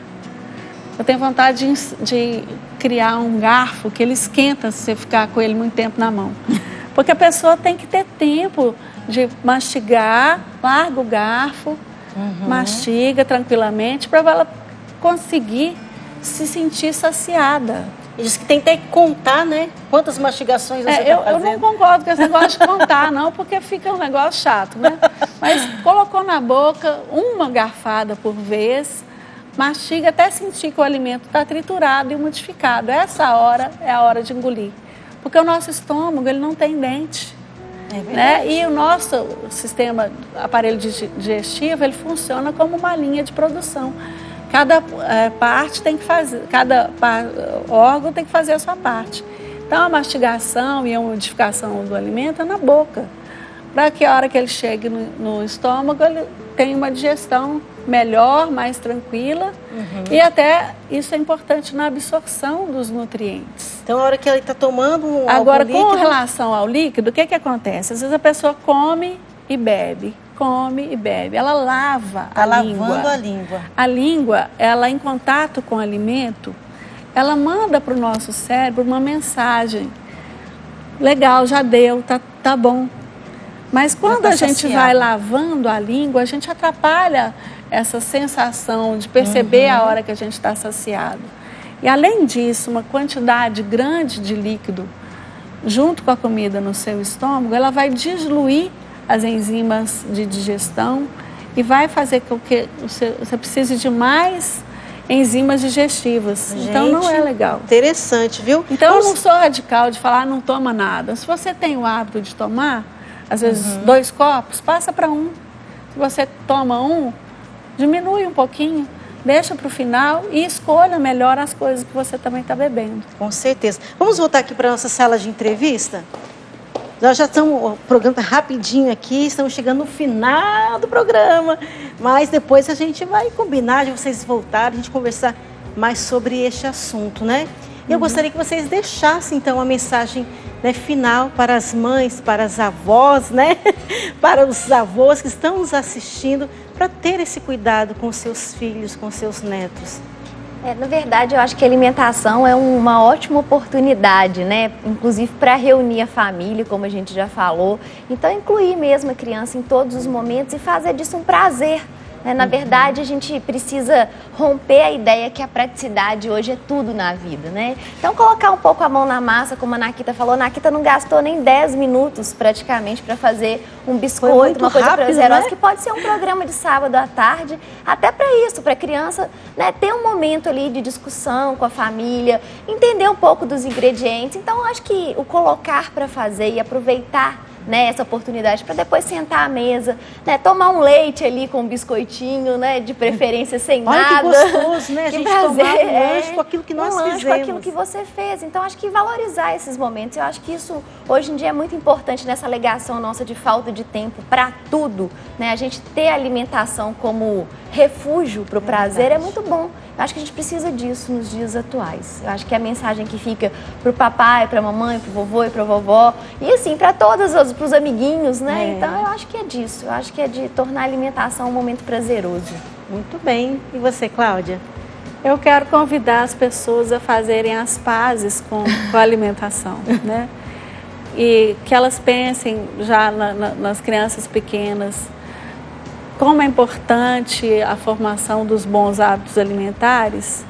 Eu tenho vontade de criar um garfo que ele esquenta se você ficar com ele muito tempo na mão. Porque a pessoa tem que ter tempo de mastigar, larga o garfo, mastiga tranquilamente, para ela conseguir se sentir saciada. E diz que tem que contar, né? Quantas mastigações você está fazendo. Eu não concordo com esse negócio de contar, não, porque fica um negócio chato, né? Mas colocou na boca uma garfada por vez, mastiga até sentir que o alimento está triturado e modificado. Essa hora é a hora de engolir. Porque o nosso estômago, ele não tem dente. Né? E o nosso sistema, aparelho digestivo, ele funciona como uma linha de produção. Cada parte tem que fazer, cada órgão tem que fazer a sua parte. Então, a mastigação e a modificação do alimento é na boca, para que a hora que ele chegue no estômago, ele tenha uma digestão melhor, mais tranquila. E até isso é importante na absorção dos nutrientes. Então, a hora que ele está tomando Agora, com relação ao líquido, o que acontece? Às vezes a pessoa come e bebe. Ela lava a língua. Lavando a língua. A língua, ela em contato com o alimento, ela manda para o nosso cérebro uma mensagem. Legal, já deu, tá bom. Mas quando a gente vai lavando a língua, a gente atrapalha essa sensação de perceber a hora que a gente está saciado. E além disso, uma quantidade grande de líquido junto com a comida no seu estômago, ela vai diluir as enzimas de digestão e vai fazer com que você precise de mais enzimas digestivas. Gente, então não é legal. Interessante, viu? Então eu não sou radical de falar não toma nada. Se você tem o hábito de tomar, às vezes 2 copos, passa para 1. Se você toma 1, diminui um pouquinho, deixa para o final e escolha melhor as coisas que você também está bebendo. Com certeza. Vamos voltar aqui para a nossa sala de entrevista? Nós já estamos, o programa está rapidinho aqui, estamos chegando no final do programa, mas depois a gente vai combinar de vocês voltarem, a gente conversar mais sobre este assunto, né? Eu gostaria que vocês deixassem, então, a mensagem, né, final para as mães, para as avós, né? Para os avós que estão nos assistindo, para ter esse cuidado com seus filhos, com seus netos. Na verdade, eu acho que a alimentação é uma ótima oportunidade, né? Inclusive para reunir a família, como a gente já falou. Então, incluir mesmo a criança em todos os momentos e fazer disso um prazer. Na verdade, a gente precisa romper a ideia que a praticidade hoje é tudo na vida, né? Então, colocar um pouco a mão na massa, como a Nakita falou. A Nakita não gastou nem 10 minutos, praticamente, para fazer um biscoito, uma coisa prazerosa, né? Que pode ser um programa de sábado à tarde, até para isso, para a criança, né, ter um momento ali de discussão com a família, entender um pouco dos ingredientes. Então, eu acho que o colocar para fazer e aproveitar, né, essa oportunidade para depois sentar à mesa, né, tomar um leite ali com um biscoitinho, né, de preferência sem nada. Olha que gostoso, né? A gente tomar um lanche com aquilo que nós fizemos. Com aquilo que você fez. Então, acho que valorizar esses momentos, eu acho que isso hoje em dia é muito importante nessa alegação nossa de falta de tempo para tudo, né? A gente ter a alimentação como refúgio para o prazer é muito bom. Eu acho que a gente precisa disso nos dias atuais. Eu acho que a mensagem que fica para o papai, para a mamãe, para o vovô e para a vovó, e assim, para todos para os amiguinhos, né? Então, eu acho que é disso. Eu acho que é de tornar a alimentação um momento prazeroso. Muito bem. E você, Cláudia? Eu quero convidar as pessoas a fazerem as pazes com a alimentação, né? E que elas pensem já nas crianças pequenas, como é importante a formação dos bons hábitos alimentares.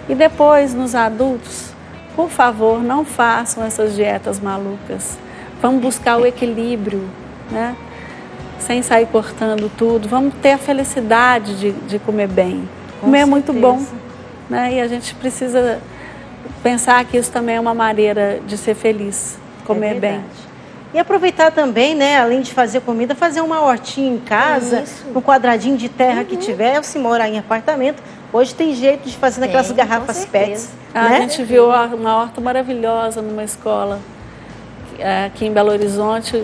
E depois, nos adultos, por favor, não façam essas dietas malucas. Vamos buscar o equilíbrio, né? Sem sair cortando tudo. Vamos ter a felicidade de comer bem. Comer é muito bom, né? E a gente precisa pensar que isso também é uma maneira de ser feliz, comer bem. E aproveitar também, né, além de fazer comida, fazer uma hortinha em casa, no quadradinho de terra que tiver. Se morar em apartamento, hoje tem jeito de fazer naquelas garrafas PETs. Né? A gente viu uma horta maravilhosa numa escola aqui em Belo Horizonte.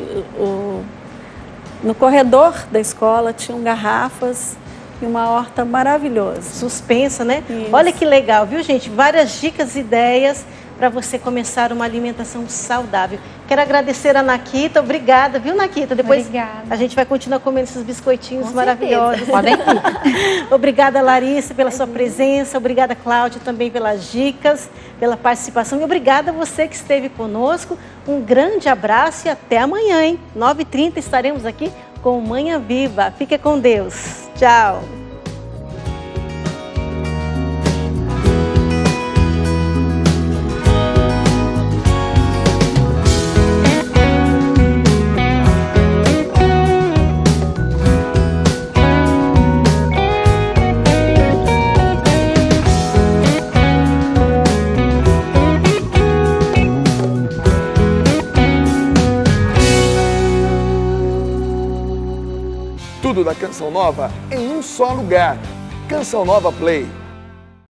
No corredor da escola tinham garrafas e uma horta maravilhosa. Suspensa, né? Isso. Olha que legal, viu, gente? Várias dicas e ideias para você começar uma alimentação saudável. Quero agradecer a Nakita. Obrigada, viu, Nakita? Depois a gente vai continuar comendo esses biscoitinhos maravilhosos. Podem ir. Obrigada, Larissa, pela sua presença. Obrigada, Cláudia, também pelas dicas, pela participação. E obrigada a você que esteve conosco. Um grande abraço e até amanhã, hein? 9h30 estaremos aqui com Manhã Viva. Fique com Deus. Tchau. Tudo da Canção Nova em um só lugar. Canção Nova Play.